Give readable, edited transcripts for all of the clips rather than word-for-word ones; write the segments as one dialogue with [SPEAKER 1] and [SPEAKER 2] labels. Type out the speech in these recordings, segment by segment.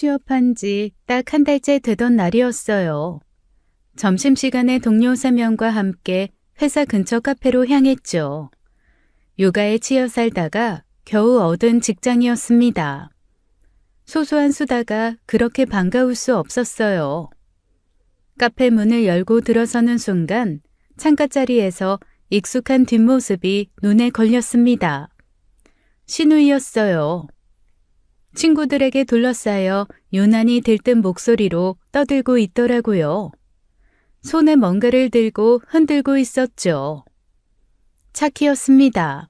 [SPEAKER 1] 취업한 지 딱 한 달째 되던 날이었어요. 점심시간에 동료 3명과 함께 회사 근처 카페로 향했죠. 육아에 치여 살다가 겨우 얻은 직장이었습니다. 소소한 수다가 그렇게 반가울 수 없었어요. 카페 문을 열고 들어서는 순간 창가 자리에서 익숙한 뒷모습이 눈에 걸렸습니다. 신우이였어요. 친구들에게 둘러싸여 유난히 들뜬 목소리로 떠들고 있더라고요. 손에 뭔가를 들고 흔들고 있었죠. 차키였습니다.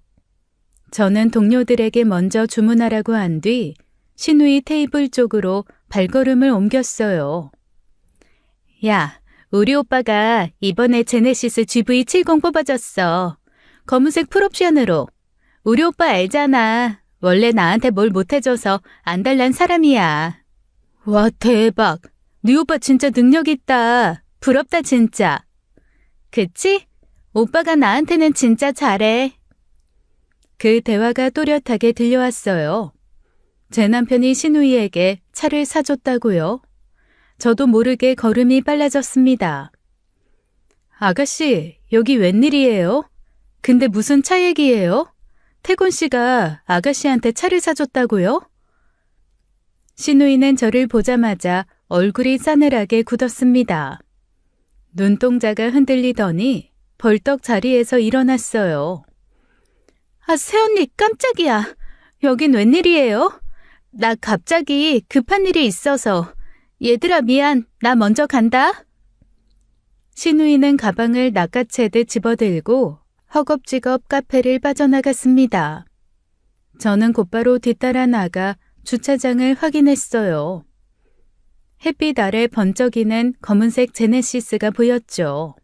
[SPEAKER 1] 저는 동료들에게 먼저 주문하라고 한 뒤 신우이 테이블 쪽으로 발걸음을 옮겼어요. 야, 우리 오빠가 이번에 제네시스 GV70 뽑아줬어. 검은색 풀옵션으로. 우리 오빠 알잖아. 원래 나한테 뭘 못해줘서 안달난 사람이야. 와, 대박. 네 오빠 진짜 능력 있다. 부럽다 진짜. 그치? 오빠가 나한테는 진짜 잘해. 그 대화가 또렷하게 들려왔어요. 제 남편이 신우이에게 차를 사줬다고요. 저도 모르게 걸음이 빨라졌습니다. 아가씨, 여기 웬일이에요? 근데 무슨 차 얘기예요? 태곤 씨가 아가씨한테 차를 사줬다고요? 신우이는 저를 보자마자 얼굴이 싸늘하게 굳었습니다. 눈동자가 흔들리더니 벌떡 자리에서 일어났어요. 아, 새언니 깜짝이야. 여긴 웬일이에요? 나 갑자기 급한 일이 있어서. 얘들아 미안, 나 먼저 간다. 신우이는 가방을 낚아채듯 집어들고 허겁지겁 카페를 빠져나갔습니다. 저는 곧바로 뒤따라 나가 주차장을 확인했어요. 햇빛 아래 번쩍이는 검은색 제네시스가 보였죠.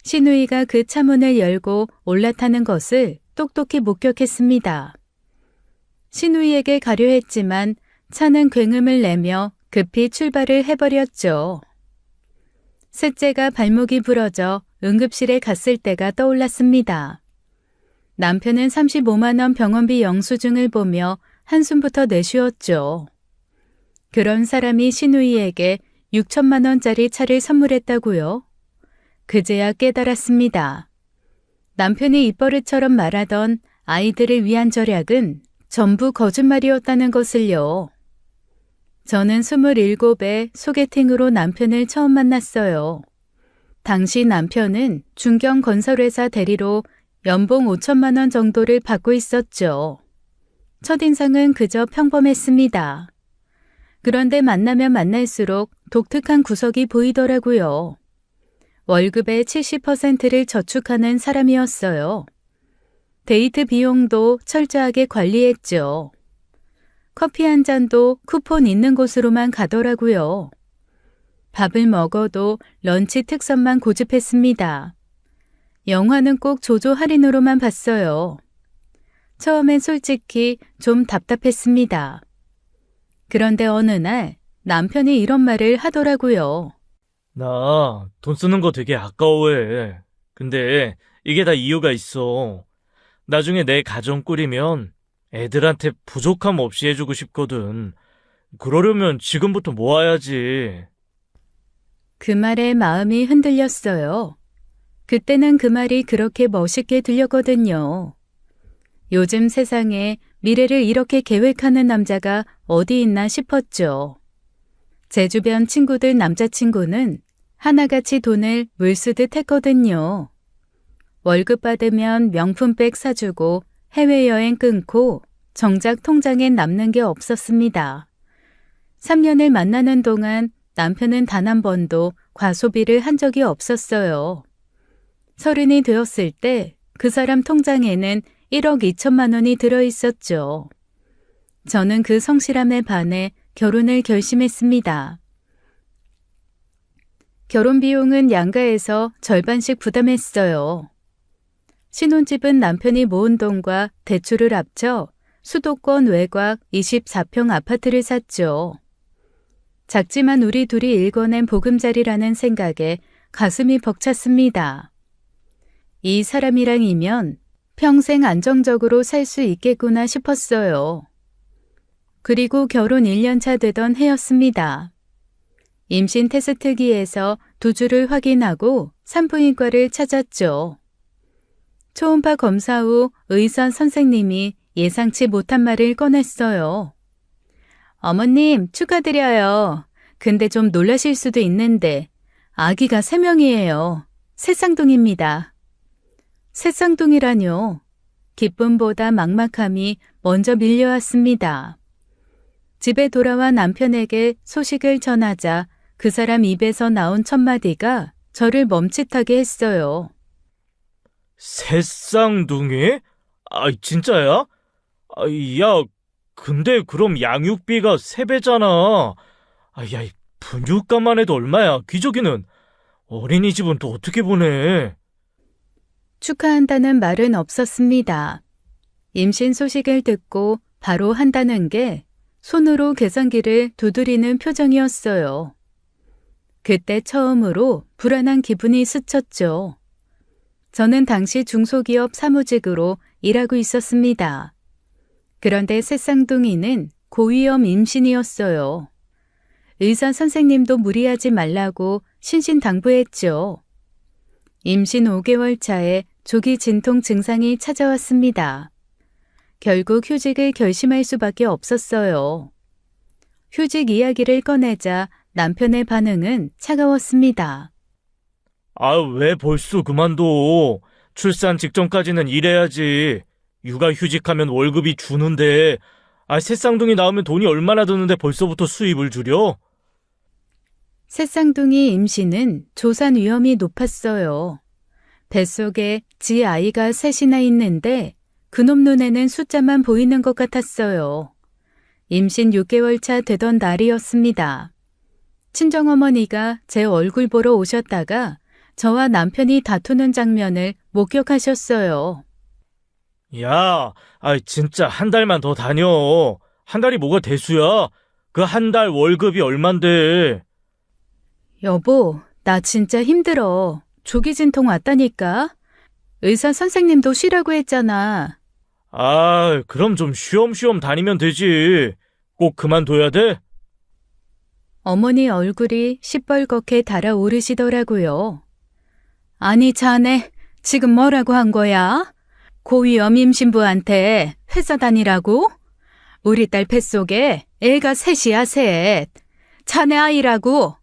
[SPEAKER 1] 신우이가 그 차문을 열고 올라타는 것을 똑똑히 목격했습니다. 신우이에게 가려 했지만 차는 굉음을 내며 급히 출발을 해버렸죠. 셋째가 발목이 부러져 응급실에 갔을 때가 떠올랐습니다. 남편은 35만 원 병원비 영수증을 보며 한숨부터 내쉬었죠. 그런 사람이 신우이에게 6천만 원짜리 차를 선물했다고요? 그제야 깨달았습니다. 남편이 입버릇처럼 말하던 아이들을 위한 절약은 전부 거짓말이었다는 것을요. 저는 27에 소개팅으로 남편을 처음 만났어요. 당시 남편은 중견건설회사 대리로 연봉 5천만 원 정도를 받고 있었죠. 첫인상은 그저 평범했습니다. 그런데 만나면 만날수록 독특한 구석이 보이더라고요. 월급의 70%를 저축하는 사람이었어요. 데이트 비용도 철저하게 관리했죠. 커피 한 잔도 쿠폰 있는 곳으로만 가더라고요. 밥을 먹어도 런치 특선만 고집했습니다. 영화는 꼭 조조 할인으로만 봤어요. 처음엔 솔직히 좀 답답했습니다. 그런데 어느 날 남편이 이런 말을 하더라고요.
[SPEAKER 2] 나 돈 쓰는 거 되게 아까워해. 근데 이게 다 이유가 있어. 나중에 내 가정 꾸리면 애들한테 부족함 없이 해주고 싶거든. 그러려면 지금부터 모아야지.
[SPEAKER 1] 그 말에 마음이 흔들렸어요. 그때는 그 말이 그렇게 멋있게 들렸거든요. 요즘 세상에 미래를 이렇게 계획하는 남자가 어디 있나 싶었죠. 제 주변 친구들 남자친구는 하나같이 돈을 물쓰듯 했거든요. 월급 받으면 명품백 사주고 해외여행 끊고 정작 통장엔 남는 게 없었습니다. 3년을 만나는 동안 남편은 단 한 번도 과소비를 한 적이 없었어요. 30이 되었을 때 그 사람 통장에는 1억 2천만 원이 들어있었죠. 저는 그 성실함에 반해 결혼을 결심했습니다. 결혼 비용은 양가에서 절반씩 부담했어요. 신혼집은 남편이 모은 돈과 대출을 합쳐 수도권 외곽 24평 아파트를 샀죠. 작지만 우리 둘이 일궈낸 보금자리라는 생각에 가슴이 벅찼습니다. 이 사람이랑이면 평생 안정적으로 살 수 있겠구나 싶었어요. 그리고 결혼 1년 차 되던 해였습니다. 임신 테스트기에서 두주를 확인하고 산부인과를 찾았죠. 초음파 검사 후 의사 선생님이 예상치 못한 말을 꺼냈어요. 어머님, 축하드려요. 근데 좀 놀라실 수도 있는데 아기가 3명이에요. 새쌍둥이입니다. 새쌍둥이라뇨. 기쁨보다 막막함이 먼저 밀려왔습니다. 집에 돌아와 남편에게 소식을 전하자 그 사람 입에서 나온 첫마디가 저를 멈칫하게 했어요.
[SPEAKER 2] 새쌍둥이? 아, 진짜야? 아, 야, 근데 그럼 양육비가 3배잖아. 아, 야, 이 분유값만 해도 얼마야? 귀족이는 어린이집은 또 어떻게 보내?
[SPEAKER 1] 축하한다는 말은 없었습니다. 임신 소식을 듣고 바로 한다는 게 손으로 계산기를 두드리는 표정이었어요. 그때 처음으로 불안한 기분이 스쳤죠. 저는 당시 중소기업 사무직으로 일하고 있었습니다. 그런데 새쌍둥이는 고위험 임신이었어요. 의사 선생님도 무리하지 말라고 신신당부했죠. 임신 5개월 차에 조기 진통 증상이 찾아왔습니다. 결국 휴직을 결심할 수밖에 없었어요. 휴직 이야기를 꺼내자 남편의 반응은 차가웠습니다.
[SPEAKER 2] 아, 왜 벌써 그만둬? 출산 직전까지는 일해야지. 육아휴직하면 월급이 주는데, 아, 새쌍둥이 낳으면 돈이 얼마나 드는데 벌써부터 수입을 줄여?
[SPEAKER 1] 새쌍둥이 임신은 조산 위험이 높았어요. 뱃속에 지 아이가 셋이나 있는데 그놈 눈에는 숫자만 보이는 것 같았어요. 임신 6개월 차 되던 날이었습니다. 친정어머니가 제 얼굴 보러 오셨다가 저와 남편이 다투는 장면을 목격하셨어요.
[SPEAKER 2] 야, 아, 진짜 한 달만 더 다녀. 한 달이 뭐가 대수야? 그 한 달 월급이 얼만데.
[SPEAKER 1] 여보, 나 진짜 힘들어. 조기 진통 왔다니까. 의사 선생님도 쉬라고 했잖아.
[SPEAKER 2] 아, 그럼 좀 쉬엄쉬엄 다니면 되지. 꼭 그만둬야 돼?
[SPEAKER 1] 어머니 얼굴이 시뻘겋게 달아오르시더라고요. 아니 자네 지금 뭐라고 한 거야? 고위험 임신부한테 회사 다니라고? 우리 딸 뱃속에 애가 셋이야 셋. 자네 아이라고.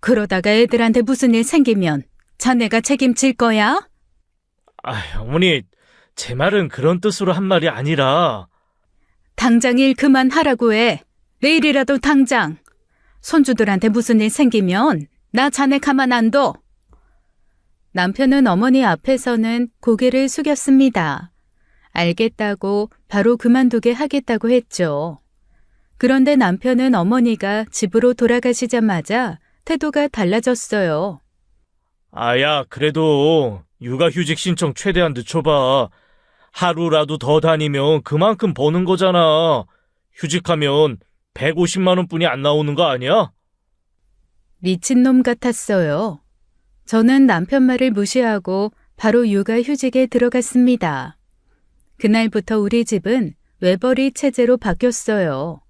[SPEAKER 1] 그러다가 애들한테 무슨 일 생기면 자네가 책임질 거야?
[SPEAKER 2] 아, 어머니, 제 말은 그런 뜻으로 한 말이 아니라.
[SPEAKER 1] 당장 일 그만하라고 해. 내일이라도 당장. 손주들한테 무슨 일 생기면 나 자네 가만 안 둬. 남편은 어머니 앞에서는 고개를 숙였습니다. 알겠다고 바로 그만두게 하겠다고 했죠. 그런데 남편은 어머니가 집으로 돌아가시자마자 태도가 달라졌어요.
[SPEAKER 2] 아야, 그래도 육아휴직 신청 최대한 늦춰봐. 하루라도 더 다니면 그만큼 버는 거잖아. 휴직하면 150만 원뿐이 안 나오는 거 아니야?
[SPEAKER 1] 미친놈 같았어요. 저는 남편 말을 무시하고 바로 육아휴직에 들어갔습니다. 그날부터 우리 집은 외벌이 체제로 바뀌었어요.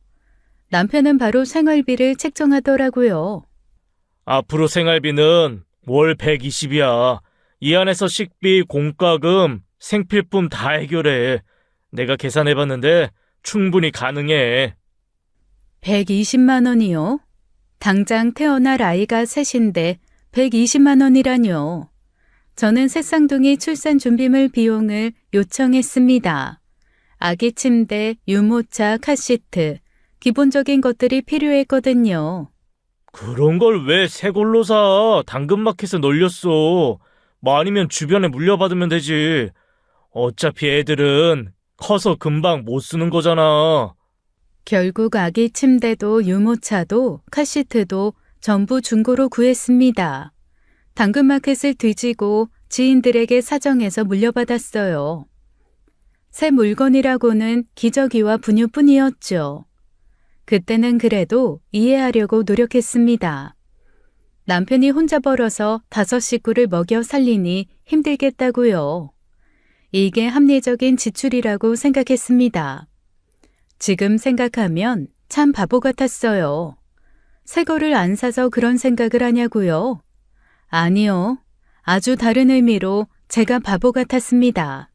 [SPEAKER 1] 남편은 바로 생활비를 책정하더라고요.
[SPEAKER 2] 앞으로 생활비는 월 120이야. 이 안에서 식비, 공과금, 생필품 다 해결해. 내가 계산해봤는데 충분히 가능해.
[SPEAKER 1] 120만 원이요? 당장 태어날 아이가 셋인데 120만 원이라뇨. 저는 새쌍둥이 출산 준비물 비용을 요청했습니다. 아기 침대, 유모차, 카시트, 기본적인 것들이 필요했거든요.
[SPEAKER 2] 그런 걸 왜 새 걸로 사? 당근마켓에 널렸어. 뭐 아니면 주변에 물려받으면 되지. 어차피 애들은 커서 금방 못 쓰는 거잖아.
[SPEAKER 1] 결국 아기 침대도 유모차도 카시트도 전부 중고로 구했습니다. 당근마켓을 뒤지고 지인들에게 사정해서 물려받았어요. 새 물건이라고는 기저귀와 분유뿐이었죠. 그때는 그래도 이해하려고 노력했습니다. 남편이 혼자 벌어서 5 식구를 먹여 살리니 힘들겠다고요. 이게 합리적인 지출이라고 생각했습니다. 지금 생각하면 참 바보 같았어요. 새 거를 안 사서 그런 생각을 하냐고요? 아니요. 아주 다른 의미로 제가 바보 같았습니다.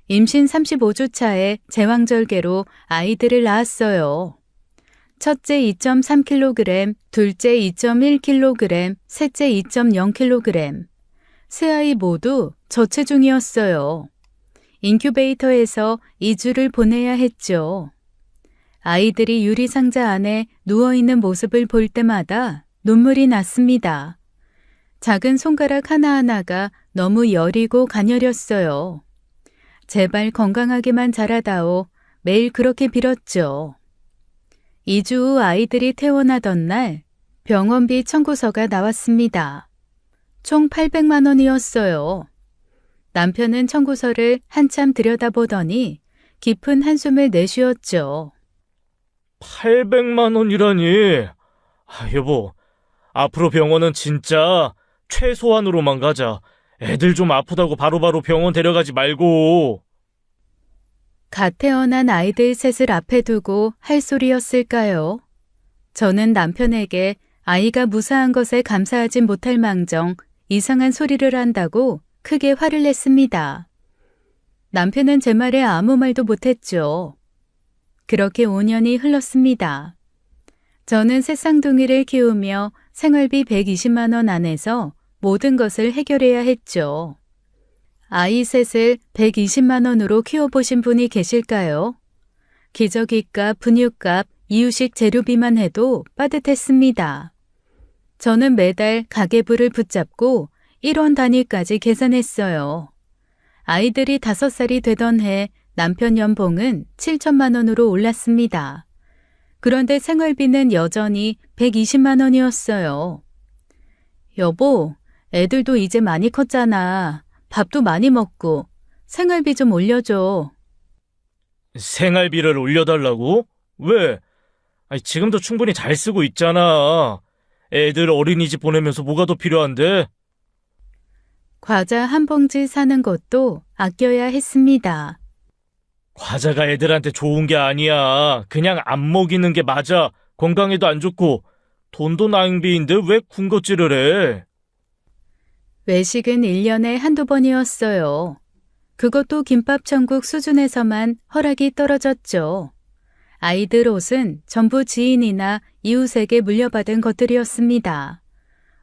[SPEAKER 1] 임신 35주 차에 제왕절개로 아이들을 낳았어요. 첫째 2.3kg, 둘째 2.1kg, 셋째 2.0kg. 세 아이 모두 저체중이었어요. 인큐베이터에서 2주를 보내야 했죠. 아이들이 유리상자 안에 누워있는 모습을 볼 때마다 눈물이 났습니다. 작은 손가락 하나하나가 너무 여리고 가녀렸어요. 제발 건강하게만 자라다오. 매일 그렇게 빌었죠. 2주 후 아이들이 퇴원하던 날 병원비 청구서가 나왔습니다. 총 800만 원이었어요. 남편은 청구서를 한참 들여다보더니 깊은 한숨을 내쉬었죠.
[SPEAKER 2] 800만 원이라니. 여보, 앞으로 병원은 진짜 최소한으로만 가자. 애들 좀 아프다고 바로바로 병원 데려가지 말고.
[SPEAKER 1] 갓 태어난 아이들 셋을 앞에 두고 할 소리였을까요? 저는 남편에게 아이가 무사한 것에 감사하진 못할 망정 이상한 소리를 한다고 크게 화를 냈습니다. 남편은 제 말에 아무 말도 못했죠. 그렇게 5년이 흘렀습니다. 저는 새 쌍둥이를 키우며 생활비 120만 원 안에서 모든 것을 해결해야 했죠. 아이 셋을 120만 원으로 키워보신 분이 계실까요? 기저귀값, 분유값, 이유식 재료비만 해도 빠듯했습니다. 저는 매달 가계부를 붙잡고 1원 단위까지 계산했어요. 아이들이 5살이 되던 해 남편 연봉은 7천만 원으로 올랐습니다. 그런데 생활비는 여전히 120만 원이었어요. 여보, 애들도 이제 많이 컸잖아. 밥도 많이 먹고 생활비 좀 올려줘.
[SPEAKER 2] 생활비를 올려달라고? 왜? 지금도 충분히 잘 쓰고 있잖아. 애들 어린이집 보내면서 뭐가 더 필요한데?
[SPEAKER 1] 과자 한 봉지 사는 것도 아껴야 했습니다.
[SPEAKER 2] 과자가 애들한테 좋은 게 아니야. 그냥 안 먹이는 게 맞아. 건강에도 안 좋고. 돈도 낭비인데 왜 군것질을 해?
[SPEAKER 1] 외식은 1년에 한두 번이었어요. 그것도 김밥 천국 수준에서만 허락이 떨어졌죠. 아이들 옷은 전부 지인이나 이웃에게 물려받은 것들이었습니다.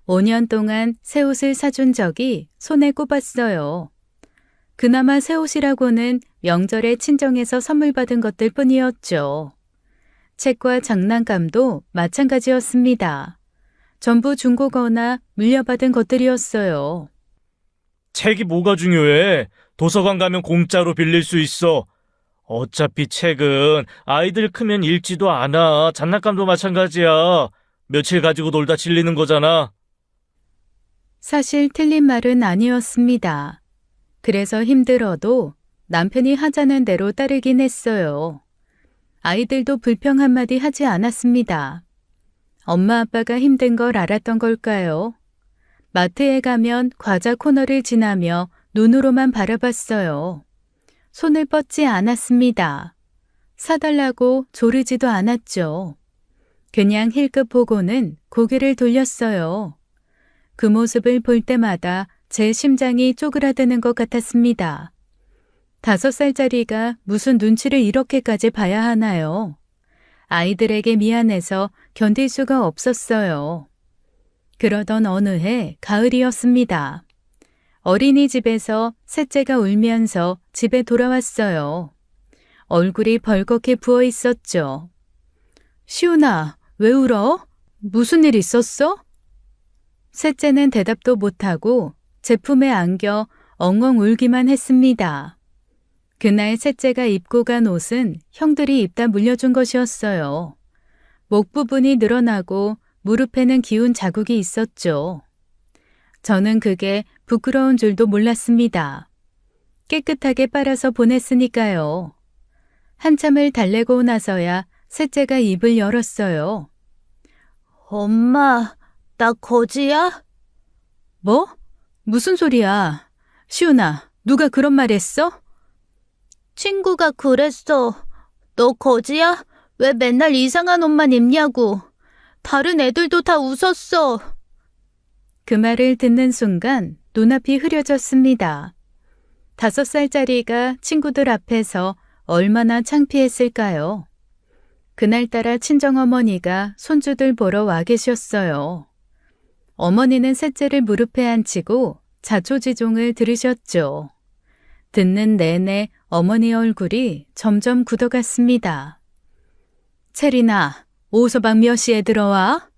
[SPEAKER 1] 5년 동안 새 옷을 사준 적이 손에 꼽았어요. 그나마 새 옷이라고는 명절에 친정에서 선물 받은 것들 뿐이었죠. 책과 장난감도 마찬가지였습니다. 전부 중고거나 물려받은 것들이었어요.
[SPEAKER 2] 책이 뭐가 중요해? 도서관 가면 공짜로 빌릴 수 있어. 어차피 책은 아이들 크면 읽지도 않아. 장난감도 마찬가지야. 며칠 가지고 놀다 질리는 거잖아.
[SPEAKER 1] 사실 틀린 말은 아니었습니다. 그래서 힘들어도 남편이 하자는 대로 따르긴 했어요. 아이들도 불평 한마디 하지 않았습니다. 엄마 아빠가 힘든 걸 알았던 걸까요? 마트에 가면 과자 코너를 지나며 눈으로만 바라봤어요. 손을 뻗지 않았습니다. 사달라고 조르지도 않았죠. 그냥 힐끗 보고는 고개를 돌렸어요. 그 모습을 볼 때마다 제 심장이 쪼그라드는 것 같았습니다. 5살짜리가 무슨 눈치를 이렇게까지 봐야 하나요? 아이들에게 미안해서 견딜 수가 없었어요. 그러던 어느 해 가을이었습니다. 어린이집에서 셋째가 울면서 집에 돌아왔어요. 얼굴이 벌겋게 부어 있었죠. 시훈아, 왜 울어? 무슨 일 있었어? 셋째는 대답도 못하고 제품에 안겨 엉엉 울기만 했습니다. 그날 셋째가 입고 간 옷은 형들이 입다 물려준 것이었어요. 목 부분이 늘어나고 무릎에는 기운 자국이 있었죠. 저는 그게 부끄러운 줄도 몰랐습니다. 깨끗하게 빨아서 보냈으니까요. 한참을 달래고 나서야 셋째가 입을 열었어요. 엄마, 나 거지야? 뭐? 무슨 소리야? 시훈아, 누가 그런 말 했어? 친구가 그랬어. 너 거지야? 왜 맨날 이상한 옷만 입냐고. 다른 애들도 다 웃었어. 그 말을 듣는 순간 눈앞이 흐려졌습니다. 5살짜리가 친구들 앞에서 얼마나 창피했을까요? 그날따라 친정어머니가 손주들 보러 와 계셨어요. 어머니는 셋째를 무릎에 앉히고 자초지종을 들으셨죠. 듣는 내내 어머니 얼굴이 점점 굳어갔습니다. 체리나, 오서방 몇 시에 들어와?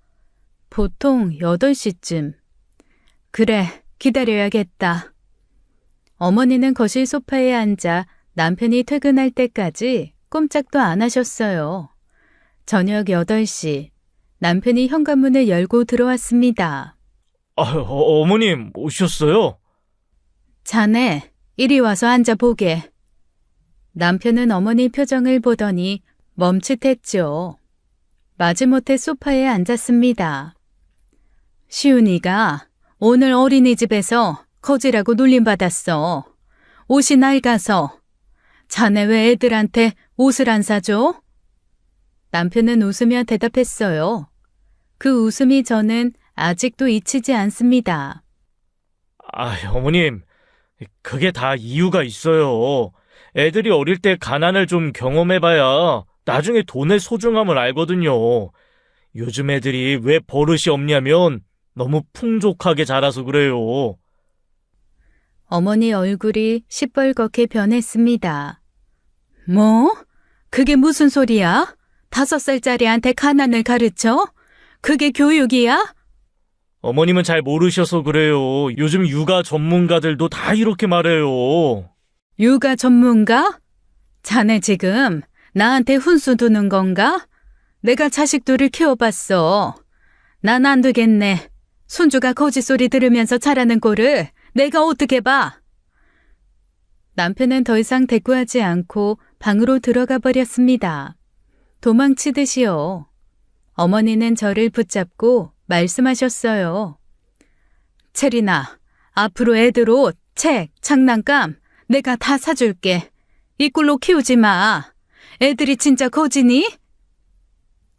[SPEAKER 1] 보통 8시쯤. 그래, 기다려야겠다. 어머니는 거실 소파에 앉아 남편이 퇴근할 때까지 꼼짝도 안 하셨어요. 저녁 8시, 남편이 현관문을 열고 들어왔습니다.
[SPEAKER 2] 어머님, 오셨어요?
[SPEAKER 1] 자네, 이리 와서 앉아보게. 남편은 어머니 표정을 보더니 멈칫했죠. 마지못해 소파에 앉았습니다. 시훈이가 오늘 어린이집에서 거지라고 놀림받았어. 옷이 낡아서. 자네 왜 애들한테 옷을 안 사줘? 남편은 웃으며 대답했어요. 그 웃음이 저는 아직도 잊히지 않습니다.
[SPEAKER 2] 어머님, 그게 다 이유가 있어요. 애들이 어릴 때 가난을 좀 경험해봐야 나중에 돈의 소중함을 알거든요. 요즘 애들이 왜 버릇이 없냐면 너무 풍족하게 자라서 그래요.
[SPEAKER 1] 어머니 얼굴이 시뻘겋게 변했습니다. 뭐? 그게 무슨 소리야? 5살짜리한테 가난을 가르쳐? 그게 교육이야?
[SPEAKER 2] 어머님은 잘 모르셔서 그래요. 요즘 육아 전문가들도 다 이렇게 말해요.
[SPEAKER 1] 육아 전문가? 자네 지금 나한테 훈수 두는 건가? 내가 자식들을 키워봤어. 난 안 되겠네. 손주가 거짓소리 들으면서 자라는 꼴을 내가 어떻게 봐? 남편은 더 이상 대꾸하지 않고 방으로 들어가 버렸습니다. 도망치듯이요. 어머니는 저를 붙잡고 말씀하셨어요. 체리나, 앞으로 애들 옷, 책, 장난감 내가 다 사줄게. 이 꼴로 키우지 마. 애들이 진짜 거지니?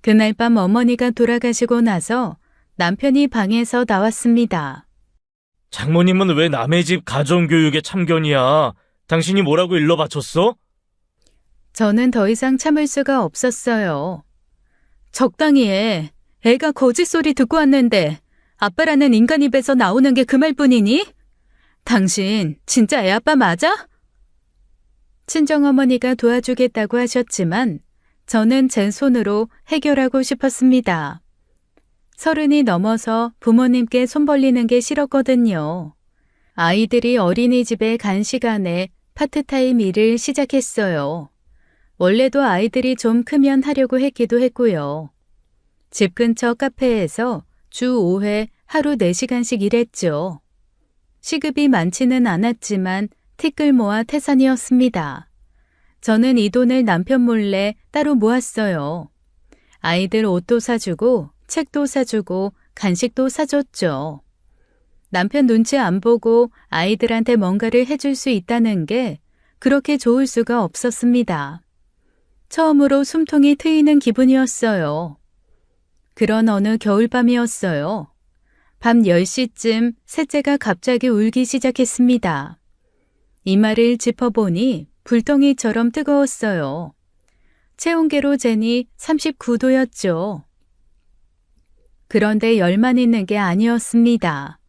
[SPEAKER 1] 그날 밤 어머니가 돌아가시고 나서 남편이 방에서 나왔습니다.
[SPEAKER 2] 장모님은 왜 남의 집 가정교육에 참견이야? 당신이 뭐라고 일러 바쳤어?
[SPEAKER 1] 저는 더 이상 참을 수가 없었어요. 적당히 해. 애가 거짓소리 듣고 왔는데 아빠라는 인간 입에서 나오는 게 그 말뿐이니? 당신 진짜 애 아빠 맞아? 친정어머니가 도와주겠다고 하셨지만 저는 제 손으로 해결하고 싶었습니다. 30이 넘어서 부모님께 손 벌리는 게 싫었거든요. 아이들이 어린이집에 간 시간에 파트타임 일을 시작했어요. 원래도 아이들이 좀 크면 하려고 했기도 했고요. 집 근처 카페에서 주 5회 하루 4시간씩 일했죠. 시급이 많지는 않았지만 티끌 모아 태산이었습니다. 저는 이 돈을 남편 몰래 따로 모았어요. 아이들 옷도 사주고 책도 사주고 간식도 사줬죠. 남편 눈치 안 보고 아이들한테 뭔가를 해줄 수 있다는 게 그렇게 좋을 수가 없었습니다. 처음으로 숨통이 트이는 기분이었어요. 그런 어느 겨울밤이었어요. 밤 10시쯤 셋째가 갑자기 울기 시작했습니다. 이마를 짚어보니 불덩이처럼 뜨거웠어요. 체온계로 재니 39도였죠. 그런데 열만 있는 게 아니었습니다.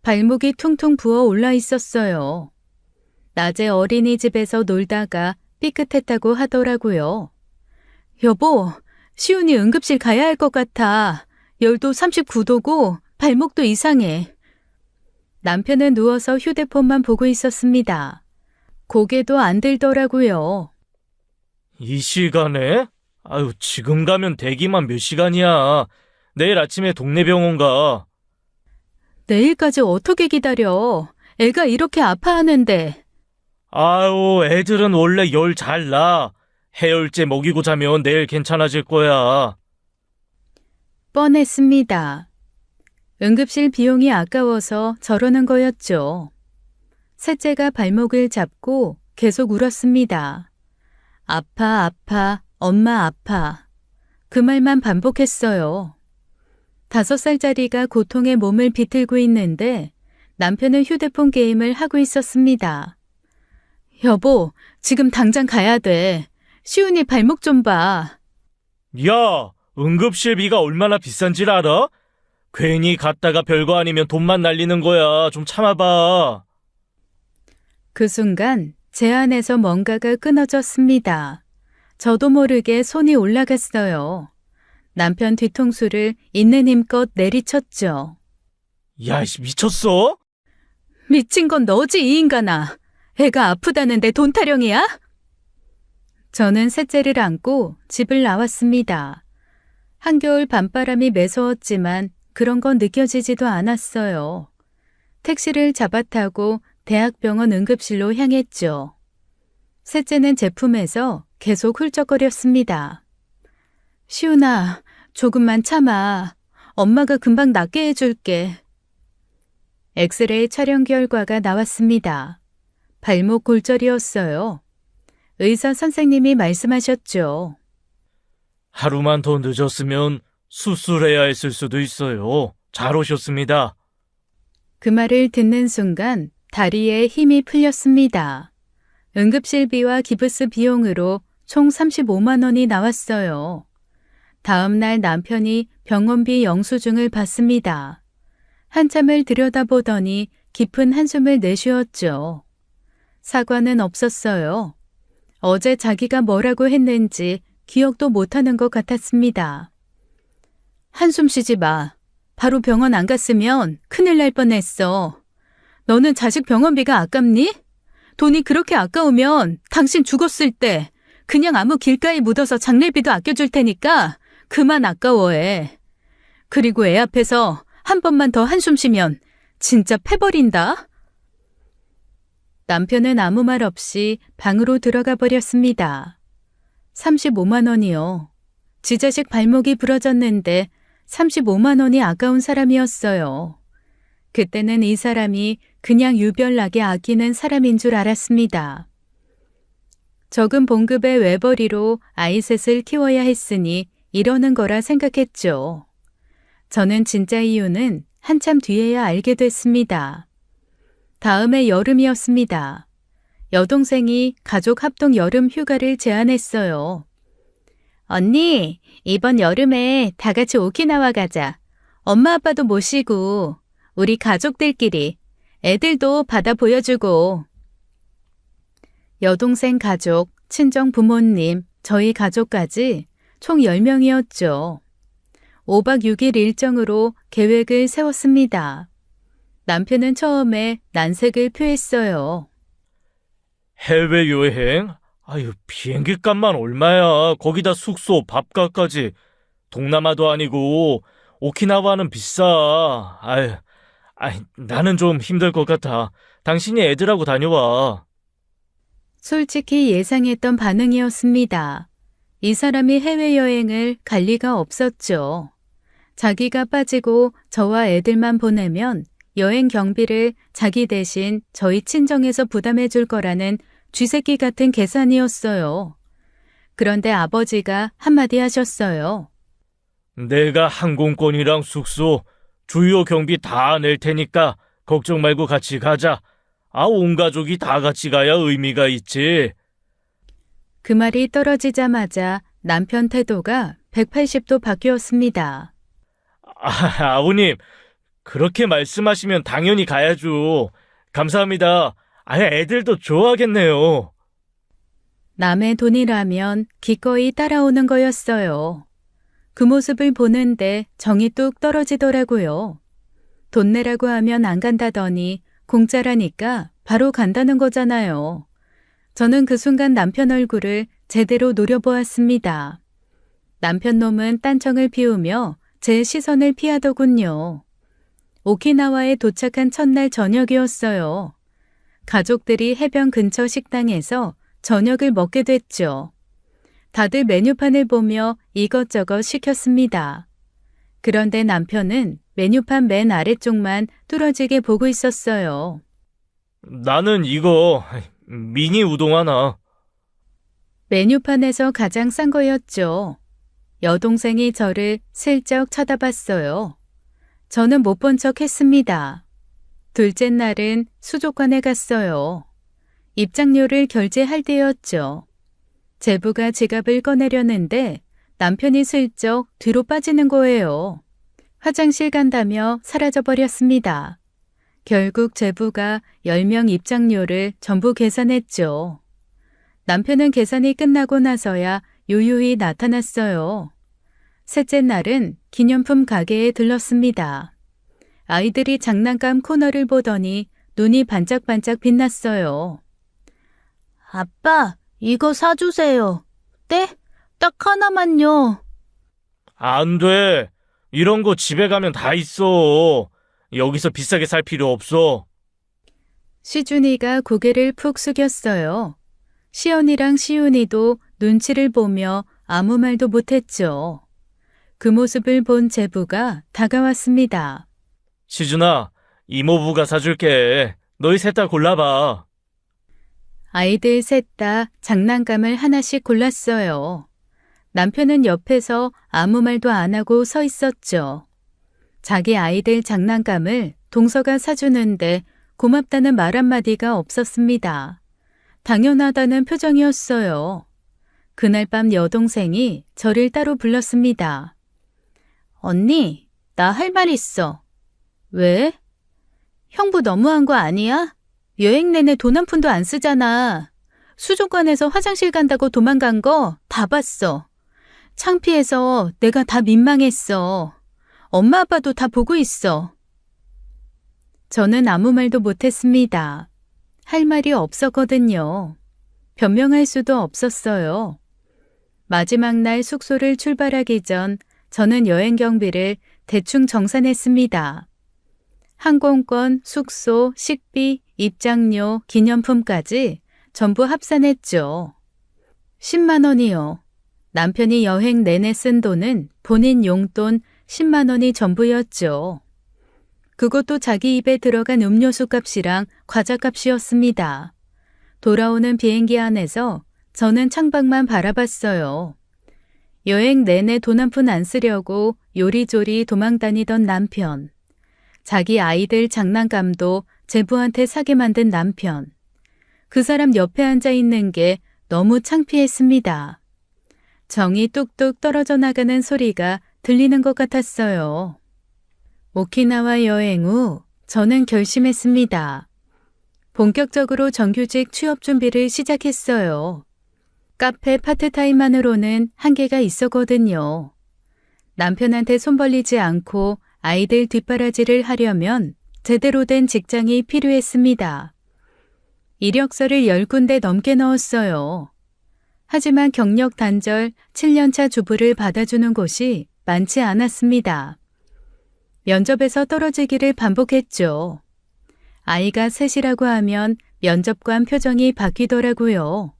[SPEAKER 1] 발목이 퉁퉁 부어 올라 있었어요. 낮에 어린이집에서 놀다가 삐끗했다고 하더라고요. 여보, 시훈이 응급실 가야 할 것 같아. 열도 39도고 발목도 이상해. 남편은 누워서 휴대폰만 보고 있었습니다. 고개도 안 들더라고요.
[SPEAKER 2] 이 시간에? 지금 가면 대기만 몇 시간이야. 내일 아침에 동네 병원 가.
[SPEAKER 1] 내일까지 어떻게 기다려? 애가 이렇게 아파하는데.
[SPEAKER 2] 애들은 원래 열 잘 나. 해열제 먹이고 자면 내일 괜찮아질 거야.
[SPEAKER 1] 뻔했습니다. 응급실 비용이 아까워서 저러는 거였죠. 셋째가 발목을 잡고 계속 울었습니다. 아파, 아파, 엄마 아파. 그 말만 반복했어요. 5살짜리가 고통에 몸을 비틀고 있는데 남편은 휴대폰 게임을 하고 있었습니다. 여보, 지금 당장 가야 돼. 시훈이 발목 좀 봐.
[SPEAKER 2] 야, 응급실비가 얼마나 비싼지 알아? 괜히 갔다가 별거 아니면 돈만 날리는 거야. 좀 참아봐.
[SPEAKER 1] 그 순간 제 안에서 뭔가가 끊어졌습니다. 저도 모르게 손이 올라갔어요. 남편 뒤통수를 있는 힘껏 내리쳤죠.
[SPEAKER 2] 야, 이씨, 미쳤어?
[SPEAKER 1] 미친 건 너지, 이 인간아. 애가 아프다는데 돈 타령이야? 저는 셋째를 안고 집을 나왔습니다. 한겨울 밤바람이 매서웠지만 그런 건 느껴지지도 않았어요. 택시를 잡아 타고 대학병원 응급실로 향했죠. 셋째는 제품에서 계속 훌쩍거렸습니다. 시훈아, 조금만 참아. 엄마가 금방 낫게 해줄게. 엑스레이 촬영 결과가 나왔습니다. 발목 골절이었어요. 의사 선생님이 말씀하셨죠.
[SPEAKER 2] 하루만 더 늦었으면 수술해야 했을 수도 있어요. 잘 오셨습니다.
[SPEAKER 1] 그 말을 듣는 순간 다리에 힘이 풀렸습니다. 응급실비와 기부스 비용으로 총 35만 원이 나왔어요. 다음 날 남편이 병원비 영수증을 받습니다. 한참을 들여다보더니 깊은 한숨을 내쉬었죠. 사과는 없었어요. 어제 자기가 뭐라고 했는지 기억도 못하는 것 같았습니다. 한숨 쉬지 마. 바로 병원 안 갔으면 큰일 날 뻔했어. 너는 자식 병원비가 아깝니? 돈이 그렇게 아까우면 당신 죽었을 때 그냥 아무 길가에 묻어서 장례비도 아껴줄 테니까 그만 아까워해. 그리고 애 앞에서 한 번만 더 한숨 쉬면 진짜 패버린다. 남편은 아무 말 없이 방으로 들어가 버렸습니다. 35만 원이요. 지 자식 발목이 부러졌는데 35만 원이 아까운 사람이었어요. 그때는 이 사람이 그냥 유별나게 아끼는 사람인 줄 알았습니다. 적은 봉급의 외벌이로 아이 셋을 키워야 했으니 이러는 거라 생각했죠. 저는 진짜 이유는 한참 뒤에야 알게 됐습니다. 다음해 여름이었습니다. 여동생이 가족 합동 여름 휴가를 제안했어요. 언니, 이번 여름에 다 같이 오키나와 가자. 엄마 아빠도 모시고 우리 가족들끼리 애들도 바다 보여주고. 여동생 가족, 친정 부모님, 저희 가족까지 총 10명이었죠. 5박 6일 일정으로 계획을 세웠습니다. 남편은 처음에 난색을 표했어요.
[SPEAKER 2] 해외여행? 아유, 비행기 값만 얼마야. 거기다 숙소, 밥값까지. 동남아도 아니고 오키나와는 비싸. 아유, 나는 좀 힘들 것 같아. 당신이 애들하고 다녀와.
[SPEAKER 1] 솔직히 예상했던 반응이었습니다. 이 사람이 해외여행을 갈 리가 없었죠. 자기가 빠지고 저와 애들만 보내면 여행 경비를 자기 대신 저희 친정에서 부담해 줄 거라는 쥐새끼 같은 계산이었어요. 그런데 아버지가 한마디 하셨어요.
[SPEAKER 2] 내가 항공권이랑 숙소, 주요 경비 다 낼 테니까 걱정 말고 같이 가자. 온 가족이 다 같이 가야 의미가 있지.
[SPEAKER 1] 그 말이 떨어지자마자 남편 태도가 180도 바뀌었습니다.
[SPEAKER 2] 아버님, 그렇게 말씀하시면 당연히 가야죠. 감사합니다. 애들도 좋아하겠네요.
[SPEAKER 1] 남의 돈이라면 기꺼이 따라오는 거였어요. 그 모습을 보는데 정이 뚝 떨어지더라고요. 돈 내라고 하면 안 간다더니 공짜라니까 바로 간다는 거잖아요. 저는 그 순간 남편 얼굴을 제대로 노려보았습니다. 남편 놈은 딴청을 피우며 제 시선을 피하더군요. 오키나와에 도착한 첫날 저녁이었어요. 가족들이 해변 근처 식당에서 저녁을 먹게 됐죠. 다들 메뉴판을 보며 이것저것 시켰습니다. 그런데 남편은 메뉴판 맨 아래쪽만 뚫어지게 보고 있었어요.
[SPEAKER 2] 나는 이거 미니 우동 하나.
[SPEAKER 1] 메뉴판에서 가장 싼 거였죠. 여동생이 저를 슬쩍 쳐다봤어요. 저는 못 본 척 했습니다. 둘째 날은 수족관에 갔어요. 입장료를 결제할 때였죠. 제부가 지갑을 꺼내려는데 남편이 슬쩍 뒤로 빠지는 거예요. 화장실 간다며 사라져버렸습니다. 결국 제부가 10명 입장료를 전부 계산했죠. 남편은 계산이 끝나고 나서야 요요히 나타났어요. 셋째 날은 기념품 가게에 들렀습니다. 아이들이 장난감 코너를 보더니 눈이 반짝반짝 빛났어요. 아빠, 이거 사주세요. 네? 딱 하나만요.
[SPEAKER 2] 안 돼. 이런 거 집에 가면 다 있어. 여기서 비싸게 살 필요 없어.
[SPEAKER 1] 시준이가 고개를 푹 숙였어요. 시연이랑 시윤이도 눈치를 보며 아무 말도 못했죠. 그 모습을 본 제부가 다가왔습니다.
[SPEAKER 2] 시준아, 이모부가 사줄게. 너희 셋 다 골라봐.
[SPEAKER 1] 아이들 셋 다 장난감을 하나씩 골랐어요. 남편은 옆에서 아무 말도 안 하고 서 있었죠. 자기 아이들 장난감을 동서가 사주는데 고맙다는 말 한마디가 없었습니다. 당연하다는 표정이었어요. 그날 밤 여동생이 저를 따로 불렀습니다. 언니, 나 할 말 있어. 왜? 형부 너무한 거 아니야? 여행 내내 돈 한 푼도 안 쓰잖아. 수족관에서 화장실 간다고 도망간 거 다 봤어. 창피해서 내가 다 민망했어. 엄마 아빠도 다 보고 있어. 저는 아무 말도 못했습니다. 할 말이 없었거든요. 변명할 수도 없었어요. 마지막 날 숙소를 출발하기 전 저는 여행 경비를 대충 정산했습니다. 항공권, 숙소, 식비, 입장료, 기념품까지 전부 합산했죠. 10만 원이요. 남편이 여행 내내 쓴 돈은 본인 용돈 10만 원이 전부였죠. 그것도 자기 입에 들어간 음료수 값이랑 과자 값이었습니다. 돌아오는 비행기 안에서 저는 창밖만 바라봤어요. 여행 내내 돈 한 푼 안 쓰려고 요리조리 도망다니던 남편. 자기 아이들 장난감도 제부한테 사게 만든 남편. 그 사람 옆에 앉아 있는 게 너무 창피했습니다. 정이 뚝뚝 떨어져 나가는 소리가 들리는 것 같았어요. 오키나와 여행 후 저는 결심했습니다. 본격적으로 정규직 취업 준비를 시작했어요. 카페 파트타임만으로는 한계가 있었거든요. 남편한테 손 벌리지 않고 아이들 뒷바라지를 하려면 제대로 된 직장이 필요했습니다. 이력서를 10군데 넘게 넣었어요. 하지만 경력 단절 7년차 주부를 받아주는 곳이 많지 않았습니다. 면접에서 떨어지기를 반복했죠. 아이가 셋이라고 하면 면접관 표정이 바뀌더라고요.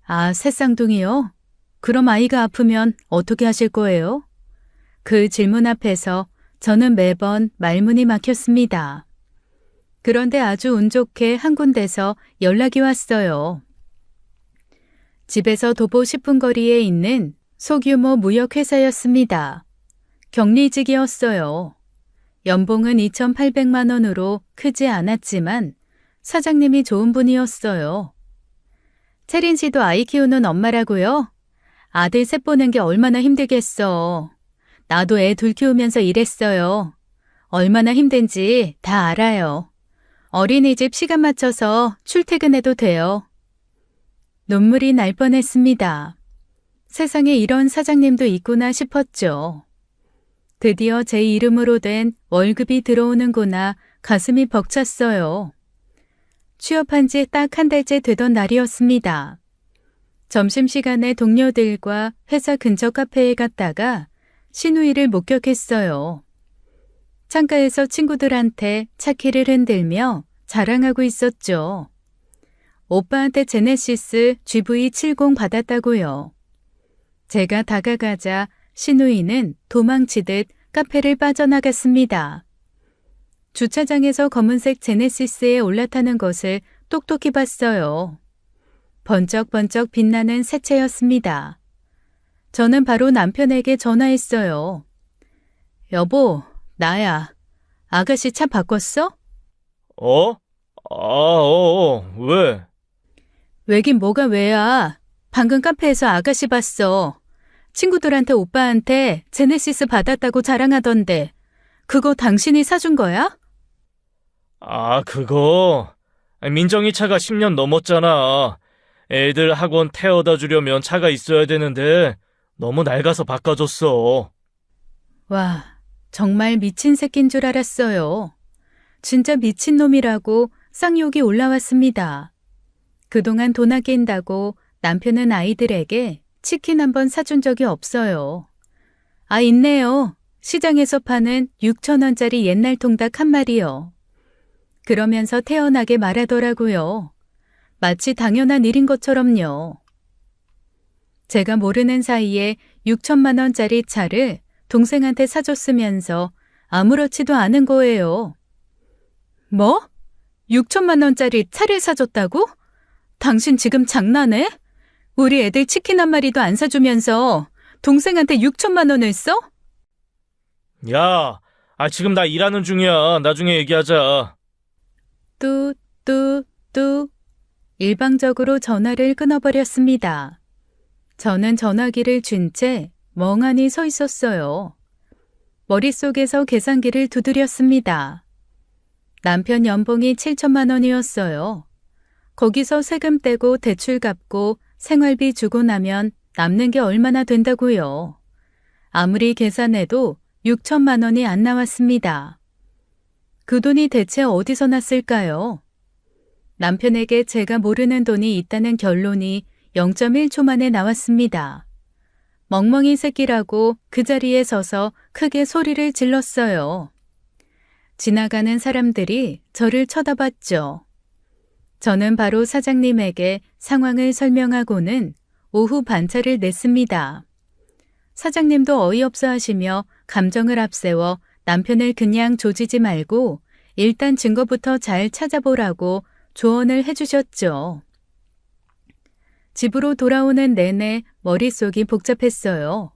[SPEAKER 1] 아, 셋쌍둥이요? 그럼 아이가 아프면 어떻게 하실 거예요? 그 질문 앞에서 저는 매번 말문이 막혔습니다. 그런데 아주 운 좋게 한 군데서 연락이 왔어요. 집에서 도보 10분 거리에 있는 소규모 무역회사였습니다. 격리직이었어요. 연봉은 2,800만 원으로 크지 않았지만 사장님이 좋은 분이었어요. 채린 씨도 아이 키우는 엄마라고요? 아들 셋 보는 게 얼마나 힘들겠어. 나도 애 둘 키우면서 일했어요. 얼마나 힘든지 다 알아요. 어린이집 시간 맞춰서 출퇴근해도 돼요. 눈물이 날 뻔했습니다. 세상에 이런 사장님도 있구나 싶었죠. 드디어 제 이름으로 된 월급이 들어오는구나 가슴이 벅찼어요. 취업한 지 딱 한 달째 되던 날이었습니다. 점심시간에 동료들과 회사 근처 카페에 갔다가 신우이를 목격했어요. 창가에서 친구들한테 차키를 흔들며 자랑하고 있었죠. 오빠한테 제네시스 GV70 받았다고요. 제가 다가가자 신우이는 도망치듯 카페를 빠져나갔습니다. 주차장에서 검은색 제네시스에 올라타는 것을 똑똑히 봤어요. 번쩍번쩍 빛나는 새 차였습니다. 저는 바로 남편에게 전화했어요. 여보, 나야. 아가씨 차 바꿨어?
[SPEAKER 2] 어? 왜?
[SPEAKER 1] 왜긴 뭐가 왜야. 방금 카페에서 아가씨 봤어. 친구들한테 오빠한테 제네시스 받았다고 자랑하던데 그거 당신이 사준 거야?
[SPEAKER 2] 그거. 민정이 차가 10년 넘었잖아. 애들 학원 태워다 주려면 차가 있어야 되는데 너무 낡아서 바꿔줬어.
[SPEAKER 1] 와, 정말 미친 새끼인 줄 알았어요. 진짜 미친놈이라고 쌍욕이 올라왔습니다. 그동안 돈 아낀다고 남편은 아이들에게 치킨 한 번 사준 적이 없어요. 있네요. 시장에서 파는 6,000원짜리 옛날 통닭 한 마리요. 그러면서 태연하게 말하더라고요. 마치 당연한 일인 것처럼요. 제가 모르는 사이에 6천만 원짜리 차를 동생한테 사줬으면서 아무렇지도 않은 거예요. 뭐? 6천만 원짜리 차를 사줬다고? 당신 지금 장난해? 우리 애들 치킨 한 마리도 안 사주면서 동생한테 6천만 원을 써?
[SPEAKER 2] 야, 지금 나 일하는 중이야. 나중에 얘기하자.
[SPEAKER 1] 뚜. 일방적으로 전화를 끊어버렸습니다. 저는 전화기를 쥔 채 멍하니 서 있었어요. 머릿속에서 계산기를 두드렸습니다. 남편 연봉이 7천만 원이었어요. 거기서 세금 떼고 대출 갚고 생활비 주고 나면 남는 게 얼마나 된다고요. 아무리 계산해도 6천만 원이 안 나왔습니다. 그 돈이 대체 어디서 났을까요? 남편에게 제가 모르는 돈이 있다는 결론이 0.1초 만에 나왔습니다. 멍멍이 새끼라고 그 자리에 서서 크게 소리를 질렀어요. 지나가는 사람들이 저를 쳐다봤죠. 저는 바로 사장님에게 상황을 설명하고는 오후 반차를 냈습니다. 사장님도 어이없어 하시며 감정을 앞세워 남편을 그냥 조지지 말고 일단 증거부터 잘 찾아보라고 조언을 해주셨죠. 집으로 돌아오는 내내 머릿속이 복잡했어요.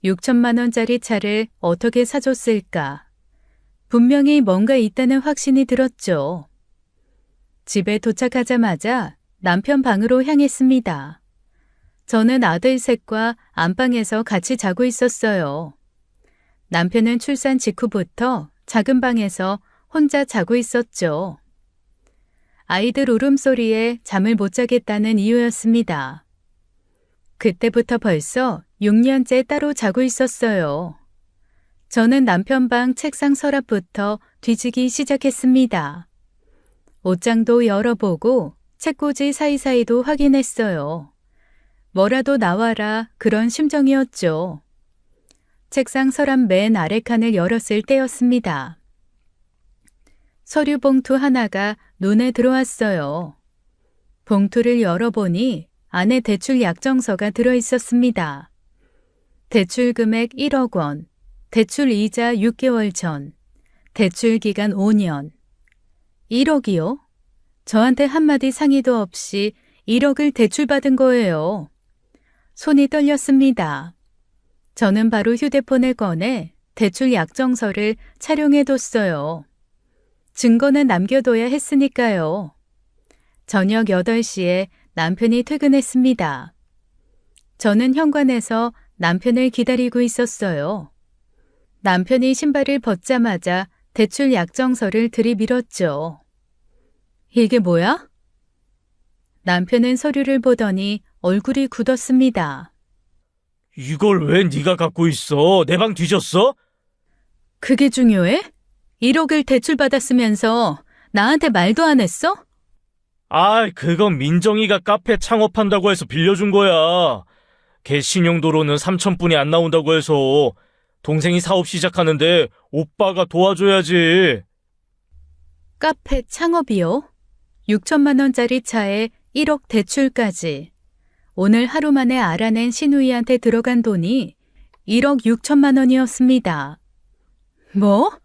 [SPEAKER 1] 6천만 원짜리 차를 어떻게 사줬을까? 분명히 뭔가 있다는 확신이 들었죠. 집에 도착하자마자 남편 방으로 향했습니다. 저는 아들 셋과 안방에서 같이 자고 있었어요. 남편은 출산 직후부터 작은 방에서 혼자 자고 있었죠. 아이들 울음소리에 잠을 못 자겠다는 이유였습니다. 그때부터 벌써 6년째 따로 자고 있었어요. 저는 남편 방 책상 서랍부터 뒤지기 시작했습니다. 옷장도 열어보고 책꽂이 사이사이도 확인했어요. 뭐라도 나와라 그런 심정이었죠. 책상 서랍 맨 아래 칸을 열었을 때였습니다. 서류 봉투 하나가 눈에 들어왔어요. 봉투를 열어보니 안에 대출 약정서가 들어있었습니다. 대출 금액 1억 원, 대출 이자 6개월 전, 대출 기간 5년. 1억이요? 저한테 한마디 상의도 없이 1억을 대출받은 거예요. 손이 떨렸습니다. 저는 바로 휴대폰을 꺼내 대출 약정서를 촬영해뒀어요. 증거는 남겨둬야 했으니까요. 저녁 8시에 남편이 퇴근했습니다. 저는 현관에서 남편을 기다리고 있었어요. 남편이 신발을 벗자마자 대출 약정서를 들이밀었죠. 이게 뭐야? 남편은 서류를 보더니 얼굴이 굳었습니다.
[SPEAKER 2] 이걸 왜 네가 갖고 있어? 내 방 뒤졌어?
[SPEAKER 1] 그게 중요해? 1억을 대출받았으면서 나한테 말도 안 했어?
[SPEAKER 2] 그건 민정이가 카페 창업한다고 해서 빌려준 거야. 걔 신용도로는 3천뿐이 안 나온다고 해서 동생이 사업 시작하는데 오빠가 도와줘야지.
[SPEAKER 1] 카페 창업이요? 6천만 원짜리 차에 1억 대출까지. 오늘 하루 만에 알아낸 신우이한테 들어간 돈이 1억 6천만 원이었습니다. 뭐?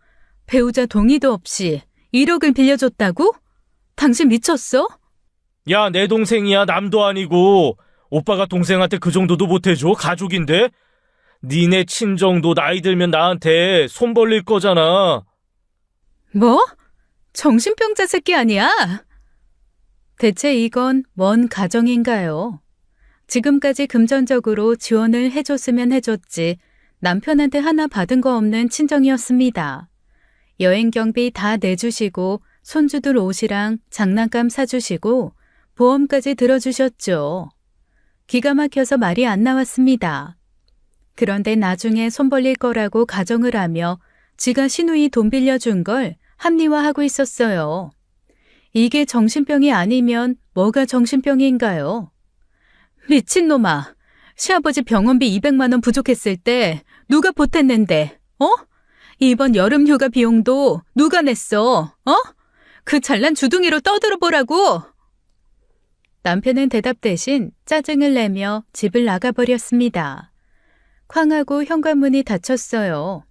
[SPEAKER 1] 배우자 동의도 없이 1억을 빌려줬다고? 당신 미쳤어?
[SPEAKER 2] 야, 내 동생이야. 남도 아니고. 오빠가 동생한테 그 정도도 못해줘? 가족인데? 니네 친정도 나이 들면 나한테 손 벌릴 거잖아.
[SPEAKER 1] 뭐? 정신병자 새끼 아니야? 대체 이건 뭔 가정인가요? 지금까지 금전적으로 지원을 해줬으면 해줬지 남편한테 하나 받은 거 없는 친정이었습니다. 여행 경비 다 내주시고 손주들 옷이랑 장난감 사주시고 보험까지 들어주셨죠. 기가 막혀서 말이 안 나왔습니다. 그런데 나중에 손 벌릴 거라고 가정을 하며 지가 시누이 돈 빌려준 걸 합리화하고 있었어요. 이게 정신병이 아니면 뭐가 정신병인가요? 미친놈아. 시아버지 병원비 200만 원 부족했을 때 누가 보탰는데, 어? 이번 여름 휴가 비용도 누가 냈어, 어? 그 잘난 주둥이로 떠들어 보라고! 남편은 대답 대신 짜증을 내며 집을 나가버렸습니다. 쾅하고 현관문이 닫혔어요.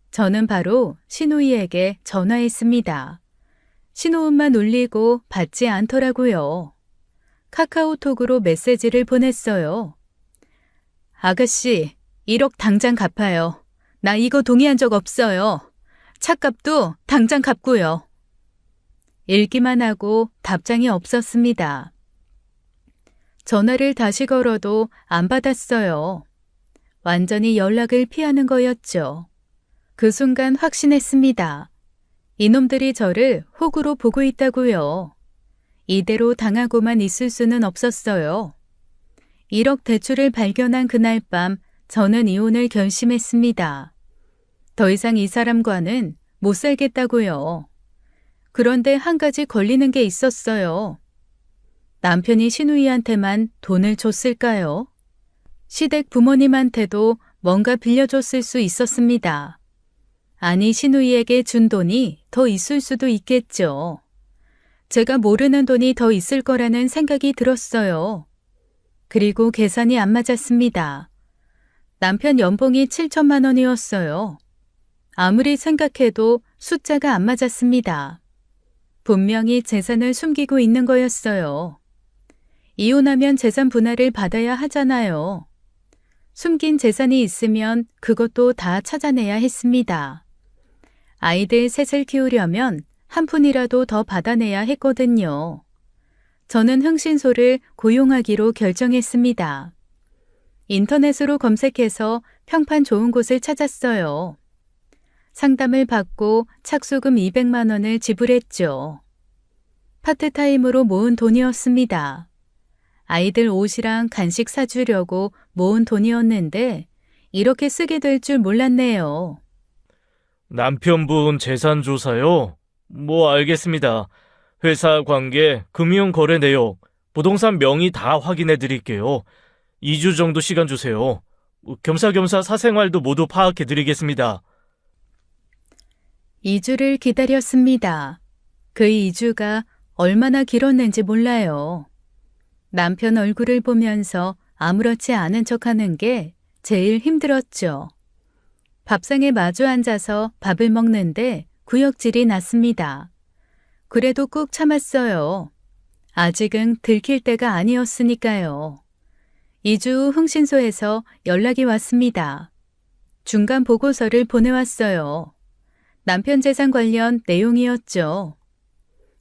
[SPEAKER 1] 저는 바로 시누이에게 전화했습니다. 신호음만 울리고 받지 않더라고요. 카카오톡으로 메시지를 보냈어요. 아가씨, 1억 당장 갚아요. 나 이거 동의한 적 없어요. 차값도 당장 갚고요. 읽기만 하고 답장이 없었습니다. 전화를 다시 걸어도 안 받았어요. 완전히 연락을 피하는 거였죠. 그 순간 확신했습니다. 이놈들이 저를 호구로 보고 있다고요. 이대로 당하고만 있을 수는 없었어요. 1억 대출을 발견한 그날 밤 저는 이혼을 결심했습니다. 더 이상 이 사람과는 못 살겠다고요. 그런데 한 가지 걸리는 게 있었어요. 남편이 시누이한테만 돈을 줬을까요? 시댁 부모님한테도 뭔가 빌려줬을 수 있었습니다. 아니, 시누이에게 준 돈이 더 있을 수도 있겠죠. 제가 모르는 돈이 더 있을 거라는 생각이 들었어요. 그리고 계산이 안 맞았습니다. 남편 연봉이 7천만 원이었어요. 아무리 생각해도 숫자가 안 맞았습니다. 분명히 재산을 숨기고 있는 거였어요. 이혼하면 재산 분할을 받아야 하잖아요. 숨긴 재산이 있으면 그것도 다 찾아내야 했습니다. 아이들 셋을 키우려면 한 푼이라도 더 받아내야 했거든요. 저는 흥신소를 고용하기로 결정했습니다. 인터넷으로 검색해서 평판 좋은 곳을 찾았어요. 상담을 받고 착수금 200만 원을 지불했죠. 파트타임으로 모은 돈이었습니다. 아이들 옷이랑 간식 사주려고 모은 돈이었는데 이렇게 쓰게 될 줄 몰랐네요.
[SPEAKER 2] 남편분 재산 조사요? 뭐 알겠습니다. 회사 관계, 금융 거래 내역, 부동산 명의 다 확인해 드릴게요. 2주 정도 시간 주세요. 겸사겸사 사생활도 모두 파악해 드리겠습니다.
[SPEAKER 1] 2주를 기다렸습니다. 그 2주가 얼마나 길었는지 몰라요. 남편 얼굴을 보면서 아무렇지 않은 척하는 게 제일 힘들었죠. 밥상에 마주 앉아서 밥을 먹는데 구역질이 났습니다. 그래도 꾹 참았어요. 아직은 들킬 때가 아니었으니까요. 2주 후 흥신소에서 연락이 왔습니다. 중간 보고서를 보내왔어요. 남편 재산 관련 내용이었죠.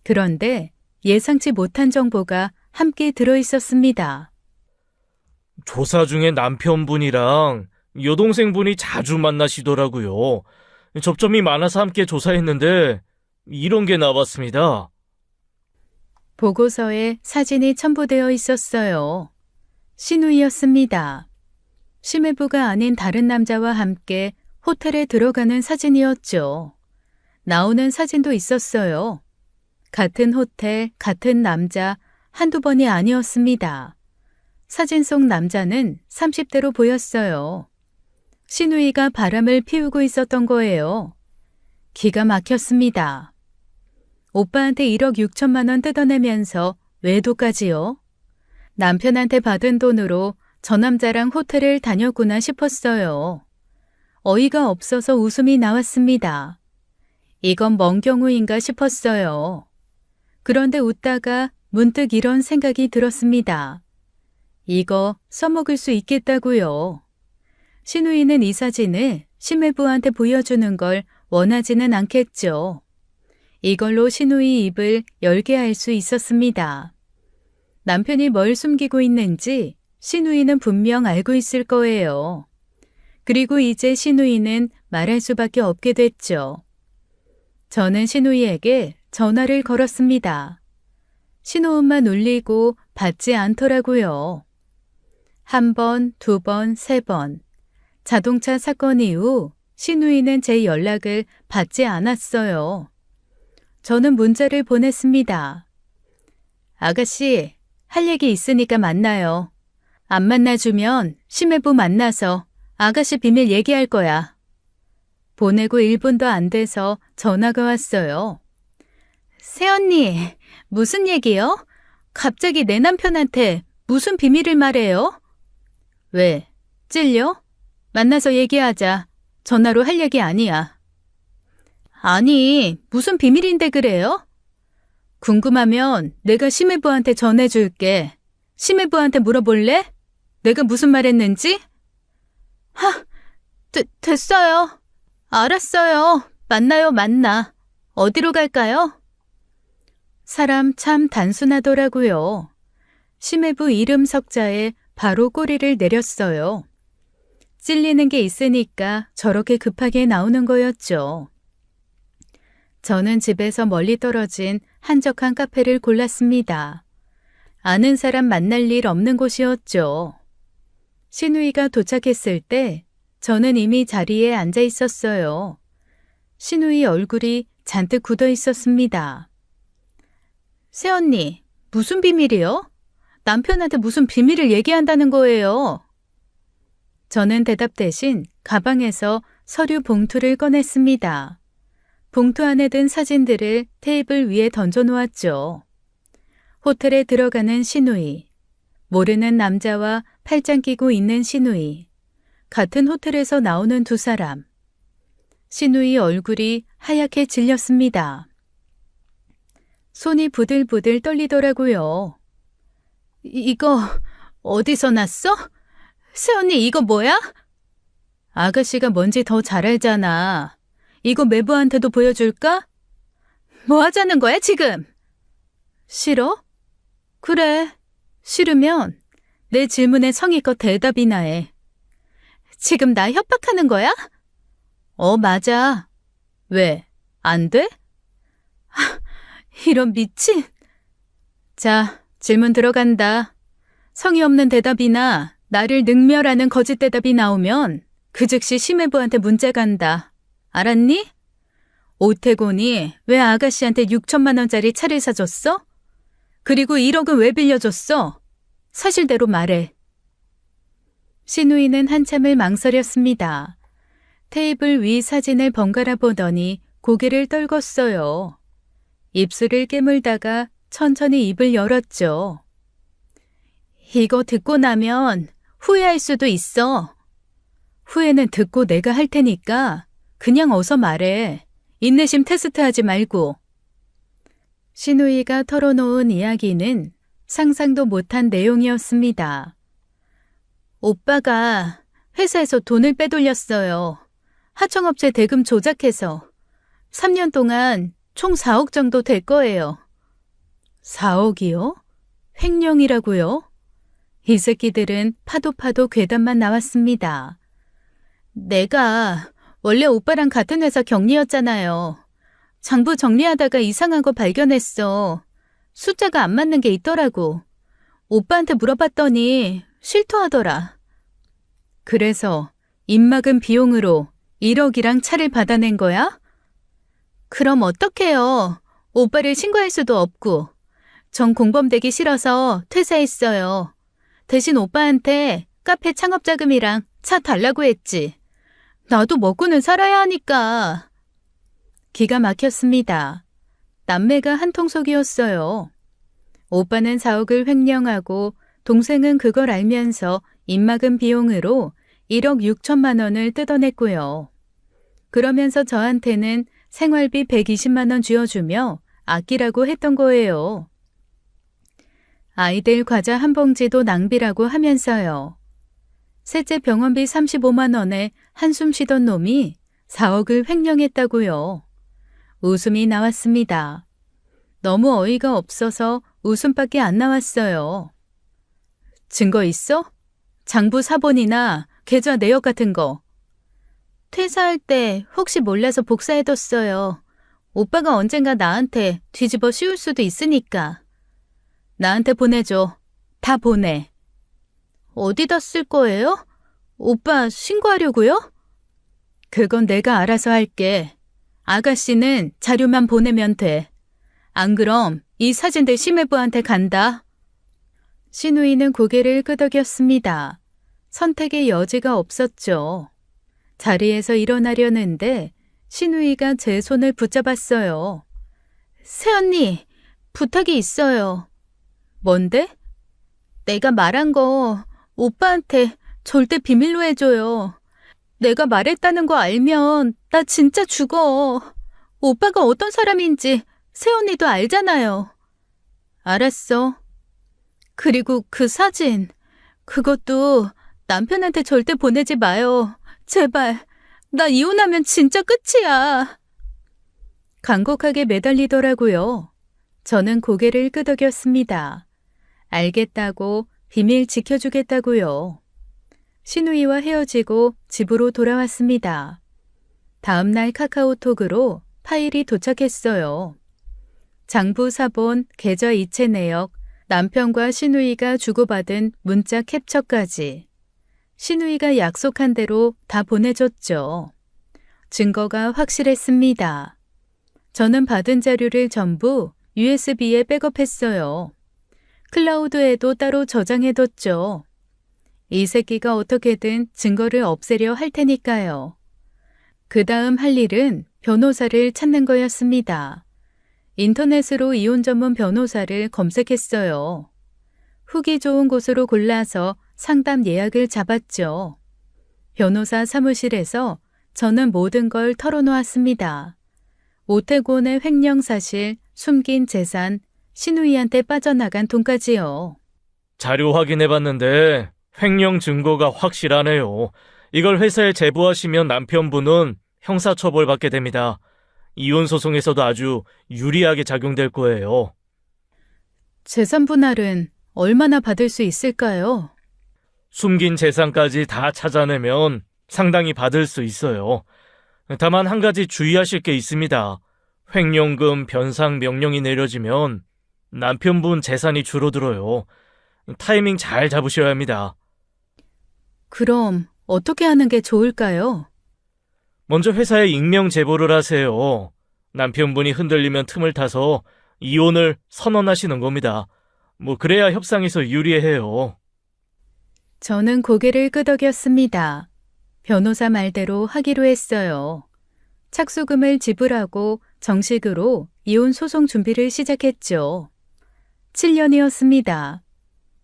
[SPEAKER 1] 그런데 예상치 못한 정보가 함께 들어있었습니다.
[SPEAKER 2] 조사 중에 남편분이랑 여동생분이 자주 만나시더라고요. 접점이 많아서 함께 조사했는데 이런 게 나왔습니다.
[SPEAKER 1] 보고서에 사진이 첨부되어 있었어요. 시누이였습니다. 심해부가 아닌 다른 남자와 함께 호텔에 들어가는 사진이었죠. 나오는 사진도 있었어요. 같은 호텔, 같은 남자, 한두 번이 아니었습니다. 사진 속 남자는 30대로 보였어요. 시누이가 바람을 피우고 있었던 거예요. 기가 막혔습니다. 오빠한테 1억 6천만 원 뜯어내면서 외도까지요? 남편한테 받은 돈으로 저 남자랑 호텔을 다녔구나 싶었어요. 어이가 없어서 웃음이 나왔습니다. 이건 뭔 경우인가 싶었어요. 그런데 웃다가 문득 이런 생각이 들었습니다. 이거 써먹을 수 있겠다고요. 신우이는 이 사진을 심해부한테 보여주는 걸 원하지는 않겠죠. 이걸로 신우이 입을 열게 할 수 있었습니다. 남편이 뭘 숨기고 있는지 신우이는 분명 알고 있을 거예요. 그리고 이제 신우이는 말할 수밖에 없게 됐죠. 저는 신우이에게 전화를 걸었습니다. 신호음만 울리고 받지 않더라고요. 한 번, 두 번, 세 번. 자동차 사건 이후 신우이는 제 연락을 받지 않았어요. 저는 문자를 보냈습니다. 아가씨, 할 얘기 있으니까 만나요. 안 만나주면 심해부 만나서 아가씨 비밀 얘기할 거야. 보내고 1분도 안 돼서 전화가 왔어요. 새언니, 무슨 얘기요? 갑자기 내 남편한테 무슨 비밀을 말해요? 왜? 찔려? 만나서 얘기하자. 전화로 할 얘기 아니야. 아니, 무슨 비밀인데 그래요? 궁금하면 내가 심해부한테 전해줄게. 심해부한테 물어볼래? 내가 무슨 말 했는지? 됐어요. 알았어요. 만나요, 만나. 어디로 갈까요? 사람 참 단순하더라고요. 심해부 이름 석자에 바로 꼬리를 내렸어요. 찔리는 게 있으니까 저렇게 급하게 나오는 거였죠. 저는 집에서 멀리 떨어진 한적한 카페를 골랐습니다. 아는 사람 만날 일 없는 곳이었죠. 신우이가 도착했을 때 저는 이미 자리에 앉아 있었어요. 신우이 얼굴이 잔뜩 굳어 있었습니다. 새언니, 무슨 비밀이요? 남편한테 무슨 비밀을 얘기한다는 거예요? 저는 대답 대신 가방에서 서류 봉투를 꺼냈습니다. 봉투 안에 든 사진들을 테이블 위에 던져놓았죠. 호텔에 들어가는 신우이, 모르는 남자와 팔짱 끼고 있는 신우이, 같은 호텔에서 나오는 두 사람. 신우이 얼굴이 하얗게 질렸습니다. 손이 부들부들 떨리더라고요. 이거 어디서 났어? 새언니 이거 뭐야? 아가씨가 뭔지 더 잘 알잖아. 이거 매부한테도 보여줄까? 뭐 하자는 거야 지금? 싫어? 그래, 싫으면 내 질문에 성의껏 대답이나 해. 지금 나 협박하는 거야? 맞아. 왜? 안 돼? 이런 미친. 자, 질문 들어간다. 성의 없는 대답이나 나를 능멸하는 거짓 대답이 나오면 그 즉시 심해부한테 문자 간다. 알았니? 오태곤이 왜 아가씨한테 6천만 원짜리 차를 사줬어? 그리고 1억은 왜 빌려줬어? 사실대로 말해. 신우이는 한참을 망설였습니다. 테이블 위 사진을 번갈아 보더니 고개를 떨궜어요. 입술을 깨물다가 천천히 입을 열었죠. 이거 듣고 나면 후회할 수도 있어. 후회는 듣고 내가 할 테니까 그냥 어서 말해. 인내심 테스트하지 말고. 신우이가 털어놓은 이야기는 상상도 못한 내용이었습니다. 오빠가 회사에서 돈을 빼돌렸어요. 하청업체 대금 조작해서 3년 동안 총 4억 정도 될 거예요. 4억이요? 횡령이라고요? 이 새끼들은 파도 괴담만 나왔습니다. 내가 원래 오빠랑 같은 회사 경리였잖아요. 장부 정리하다가 이상한 거 발견했어. 숫자가 안 맞는 게 있더라고. 오빠한테 물어봤더니 실토하더라. 그래서 입막은 비용으로 1억이랑 차를 받아낸 거야? 그럼 어떡해요. 오빠를 신고할 수도 없고. 전 공범되기 싫어서 퇴사했어요. 대신 오빠한테 카페 창업 자금이랑 차 달라고 했지. 나도 먹고는 살아야 하니까. 기가 막혔습니다. 남매가 한통속이었어요. 오빠는 4억을 횡령하고 동생은 그걸 알면서 입막은 비용으로 1억 6천만 원을 뜯어냈고요. 그러면서 저한테는 생활비 120만 원 쥐어주며 아끼라고 했던 거예요. 아이들 과자 한 봉지도 낭비라고 하면서요. 셋째 병원비 35만 원에 한숨 쉬던 놈이 4억을 횡령했다고요. 웃음이 나왔습니다. 너무 어이가 없어서 웃음밖에 안 나왔어요. 증거 있어? 장부 사본이나 계좌 내역 같은 거. 퇴사할 때 혹시 몰라서 복사해뒀어요. 오빠가 언젠가 나한테 뒤집어 씌울 수도 있으니까. 나한테 보내줘. 다 보내. 어디다 쓸 거예요? 오빠 신고하려고요? 그건 내가 알아서 할게. 아가씨는 자료만 보내면 돼. 안 그럼 이 사진들 심해부한테 간다. 신우이는 고개를 끄덕였습니다. 선택의 여지가 없었죠. 자리에서 일어나려는데 신우이가 제 손을 붙잡았어요. 새언니, 부탁이 있어요. 뭔데? 내가 말한 거 오빠한테 절대 비밀로 해줘요. 내가 말했다는 거 알면 나 진짜 죽어. 오빠가 어떤 사람인지 새언니도 알잖아요. 알았어. 그리고 그 사진, 그것도 남편한테 절대 보내지 마요. 제발, 나 이혼하면 진짜 끝이야. 간곡하게 매달리더라고요. 저는 고개를 끄덕였습니다. 알겠다고, 비밀 지켜주겠다고요. 신우이와 헤어지고 집으로 돌아왔습니다. 다음날 카카오톡으로 파일이 도착했어요. 장부 사본, 계좌 이체 내역, 남편과 신우이가 주고받은 문자 캡처까지. 신우이가 약속한 대로 다 보내줬죠. 증거가 확실했습니다. 저는 받은 자료를 전부 USB에 백업했어요. 클라우드에도 따로 저장해뒀죠. 이 새끼가 어떻게든 증거를 없애려 할 테니까요. 그 다음 할 일은 변호사를 찾는 거였습니다. 인터넷으로 이혼 전문 변호사를 검색했어요. 후기 좋은 곳으로 골라서 상담 예약을 잡았죠. 변호사 사무실에서 저는 모든 걸 털어놓았습니다. 오태곤의 횡령 사실, 숨긴 재산, 신우이한테 빠져나간 돈까지요.
[SPEAKER 2] 자료 확인해봤는데 횡령 증거가 확실하네요. 이걸 회사에 제보하시면 남편분은 형사처벌받게 됩니다. 이혼 소송에서도 아주 유리하게 작용될 거예요.
[SPEAKER 1] 재산 분할은 얼마나 받을 수 있을까요?
[SPEAKER 2] 숨긴 재산까지 다 찾아내면 상당히 받을 수 있어요. 다만 한 가지 주의하실 게 있습니다. 횡령금 변상 명령이 내려지면 남편분 재산이 줄어들어요. 타이밍 잘 잡으셔야 합니다.
[SPEAKER 1] 그럼 어떻게 하는 게 좋을까요?
[SPEAKER 2] 먼저 회사에 익명 제보를 하세요. 남편분이 흔들리면 틈을 타서 이혼을 선언하시는 겁니다. 그래야 협상에서 유리해요.
[SPEAKER 1] 저는 고개를 끄덕였습니다. 변호사 말대로 하기로 했어요. 착수금을 지불하고 정식으로 이혼 소송 준비를 시작했죠. 7년이었습니다.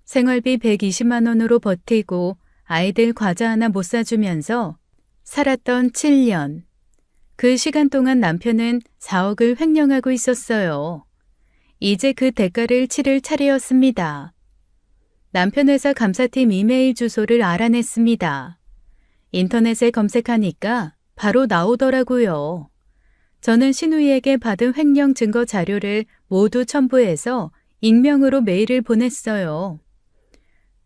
[SPEAKER 1] 생활비 120만 원으로 버티고 아이들 과자 하나 못 사주면서 살았던 7년. 그 시간 동안 남편은 4억을 횡령하고 있었어요. 이제 그 대가를 치를 차례였습니다. 남편 회사 감사팀 이메일 주소를 알아냈습니다. 인터넷에 검색하니까 바로 나오더라고요. 저는 신우이에게 받은 횡령 증거 자료를 모두 첨부해서 익명으로 메일을 보냈어요.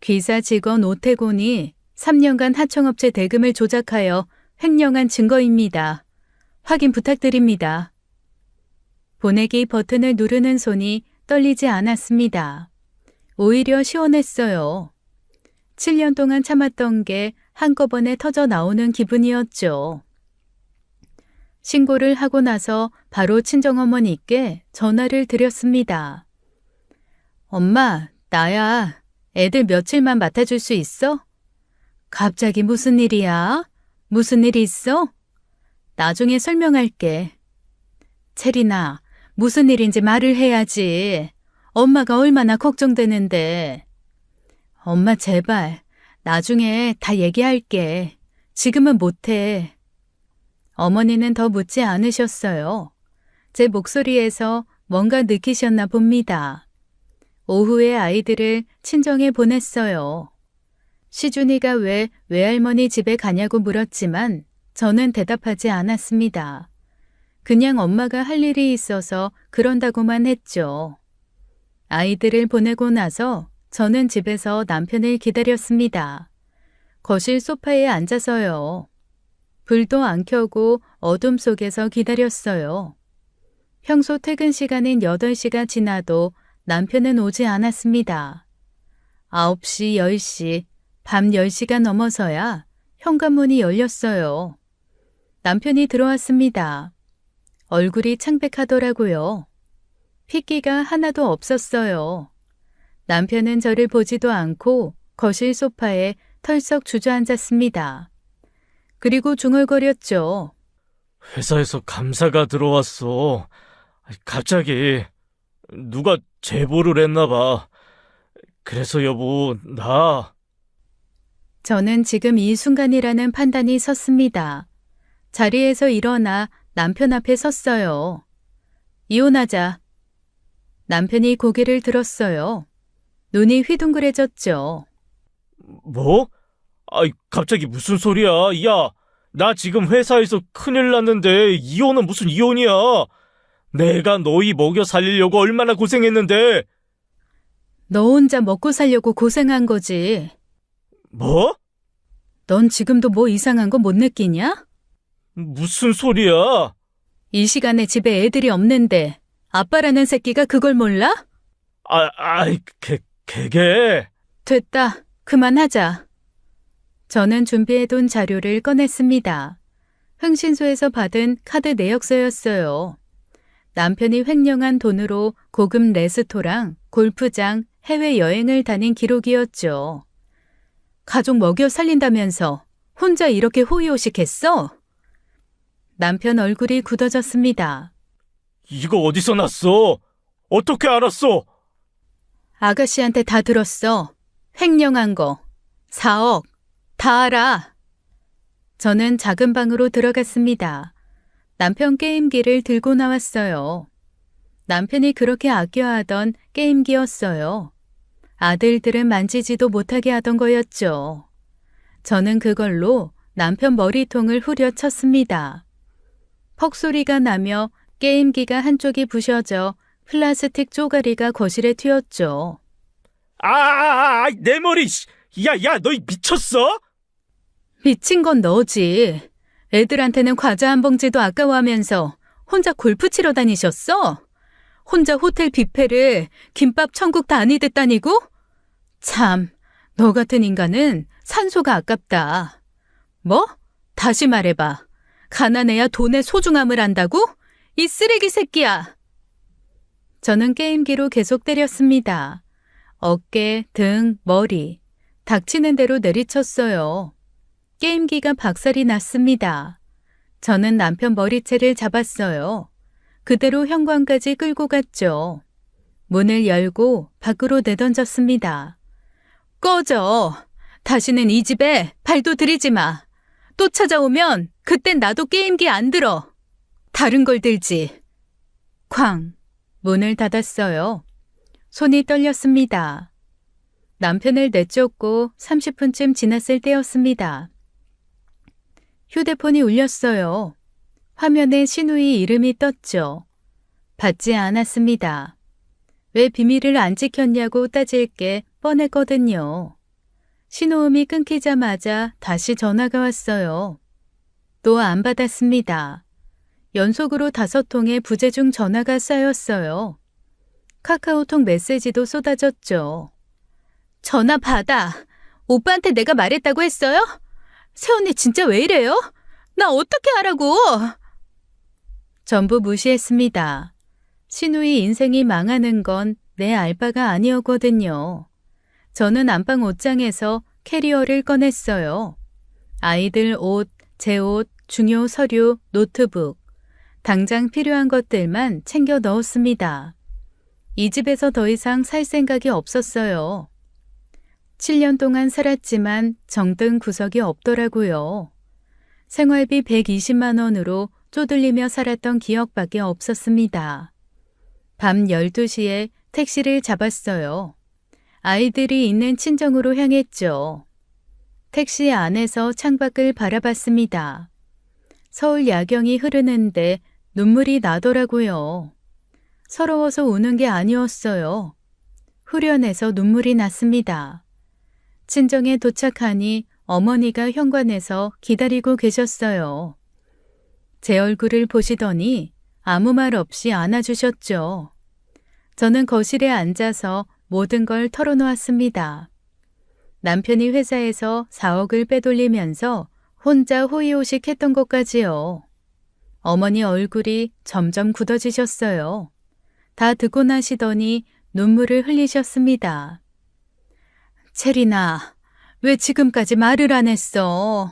[SPEAKER 1] 귀사 직원 오태곤이 3년간 하청업체 대금을 조작하여 횡령한 증거입니다. 확인 부탁드립니다. 보내기 버튼을 누르는 손이 떨리지 않았습니다. 오히려 시원했어요. 7년 동안 참았던 게 한꺼번에 터져 나오는 기분이었죠. 신고를 하고 나서 바로 친정어머니께 전화를 드렸습니다. 엄마, 나야. 애들 며칠만 맡아줄 수 있어? 갑자기 무슨 일이야? 무슨 일이 있어? 나중에 설명할게. 체리나, 무슨 일인지 말을 해야지. 엄마가 얼마나 걱정되는데. 엄마 제발, 나중에 다 얘기할게. 지금은 못해. 어머니는 더 묻지 않으셨어요. 제 목소리에서 뭔가 느끼셨나 봅니다. 오후에 아이들을 친정에 보냈어요. 시준이가 왜 외할머니 집에 가냐고 물었지만 저는 대답하지 않았습니다. 그냥 엄마가 할 일이 있어서 그런다고만 했죠. 아이들을 보내고 나서 저는 집에서 남편을 기다렸습니다. 거실 소파에 앉아서요. 불도 안 켜고 어둠 속에서 기다렸어요. 평소 퇴근 시간인 8시가 지나도 남편은 오지 않았습니다. 9시, 10시, 밤 10시가 넘어서야 현관문이 열렸어요. 남편이 들어왔습니다. 얼굴이 창백하더라고요. 핏기가 하나도 없었어요. 남편은 저를 보지도 않고 거실 소파에 털썩 주저앉았습니다. 그리고 중얼거렸죠.
[SPEAKER 2] 회사에서 감사가 들어왔어. 갑자기 누가 제보를 했나 봐. 그래서 여보,
[SPEAKER 1] 저는 지금 이 순간이라는 판단이 섰습니다. 자리에서 일어나 남편 앞에 섰어요. 이혼하자. 남편이 고개를 들었어요. 눈이 휘둥그레졌죠.
[SPEAKER 2] 뭐? 갑자기 무슨 소리야? 야, 나 지금 회사에서 큰일 났는데 이혼은 무슨 이혼이야? 내가 너희 먹여 살리려고 얼마나 고생했는데.
[SPEAKER 1] 너 혼자 먹고 살려고 고생한 거지.
[SPEAKER 2] 뭐?
[SPEAKER 1] 넌 지금도 뭐 이상한 거 못 느끼냐?
[SPEAKER 2] 무슨 소리야?
[SPEAKER 1] 이 시간에 집에 애들이 없는데 아빠라는 새끼가 그걸 몰라?
[SPEAKER 2] 걔게.
[SPEAKER 1] 됐다. 그만하자. 저는 준비해둔 자료를 꺼냈습니다. 흥신소에서 받은 카드 내역서였어요. 남편이 횡령한 돈으로 고급 레스토랑, 골프장, 해외여행을 다닌 기록이었죠. 가족 먹여 살린다면서 혼자 이렇게 호의호식했어? 남편 얼굴이 굳어졌습니다.
[SPEAKER 2] 이거 어디서 났어? 어떻게 알았어?
[SPEAKER 1] 아가씨한테 다 들었어. 횡령한 거. 4억. 다 알아. 저는 작은 방으로 들어갔습니다. 남편 게임기를 들고 나왔어요. 남편이 그렇게 아껴하던 게임기였어요. 아들들은 만지지도 못하게 하던 거였죠. 저는 그걸로 남편 머리통을 후려쳤습니다. 퍽 소리가 나며 게임기가 한쪽이 부셔져 플라스틱 쪼가리가 거실에 튀었죠.
[SPEAKER 2] 내 머리! 야, 너 미쳤어?
[SPEAKER 1] 미친 건 너지. 애들한테는 과자 한 봉지도 아까워하면서 혼자 골프 치러 다니셨어? 혼자 호텔 뷔페를 김밥 천국 다니듯 다니고? 참, 너 같은 인간은 산소가 아깝다. 뭐? 다시 말해봐. 가난해야 돈의 소중함을 안다고? 이 쓰레기 새끼야. 저는 게임기로 계속 때렸습니다. 어깨, 등, 머리. 닥치는 대로 내리쳤어요. 게임기가 박살이 났습니다. 저는 남편 머리채를 잡았어요. 그대로 현관까지 끌고 갔죠. 문을 열고 밖으로 내던졌습니다. 꺼져. 다시는 이 집에 발도 들이지 마. 또 찾아오면 그땐 나도 게임기 안 들어. 다른 걸 들지. 쾅. 문을 닫았어요. 손이 떨렸습니다. 남편을 내쫓고 30분쯤 지났을 때였습니다. 휴대폰이 울렸어요. 화면에 신우이 이름이 떴죠. 받지 않았습니다. 왜 비밀을 안 지켰냐고 따질 게 뻔했거든요. 신호음이 끊기자마자 다시 전화가 왔어요. 또 안 받았습니다. 연속으로 5통의 부재중 전화가 쌓였어요. 카카오톡 메시지도 쏟아졌죠. 전화 받아. 오빠한테 내가 말했다고 했어요? 새언니 진짜 왜 이래요? 나 어떻게 하라고? 전부 무시했습니다. 신우이 인생이 망하는 건 내 알바가 아니었거든요. 저는 안방 옷장에서 캐리어를 꺼냈어요. 아이들 옷, 제 옷, 중요 서류, 노트북. 당장 필요한 것들만 챙겨 넣었습니다. 이 집에서 더 이상 살 생각이 없었어요. 7년 동안 살았지만 정든 구석이 없더라고요. 생활비 120만 원으로 쪼들리며 살았던 기억밖에 없었습니다. 밤 12시에 택시를 잡았어요. 아이들이 있는 친정으로 향했죠. 택시 안에서 창밖을 바라봤습니다. 서울 야경이 흐르는데 눈물이 나더라고요. 서러워서 우는 게 아니었어요. 후련해서 눈물이 났습니다. 친정에 도착하니 어머니가 현관에서 기다리고 계셨어요. 제 얼굴을 보시더니 아무 말 없이 안아주셨죠. 저는 거실에 앉아서 모든 걸 털어놓았습니다. 남편이 회사에서 4억을 빼돌리면서 혼자 호의호식했던 것까지요. 어머니 얼굴이 점점 굳어지셨어요. 다 듣고 나시더니 눈물을 흘리셨습니다. 체리나, 왜 지금까지 말을 안 했어?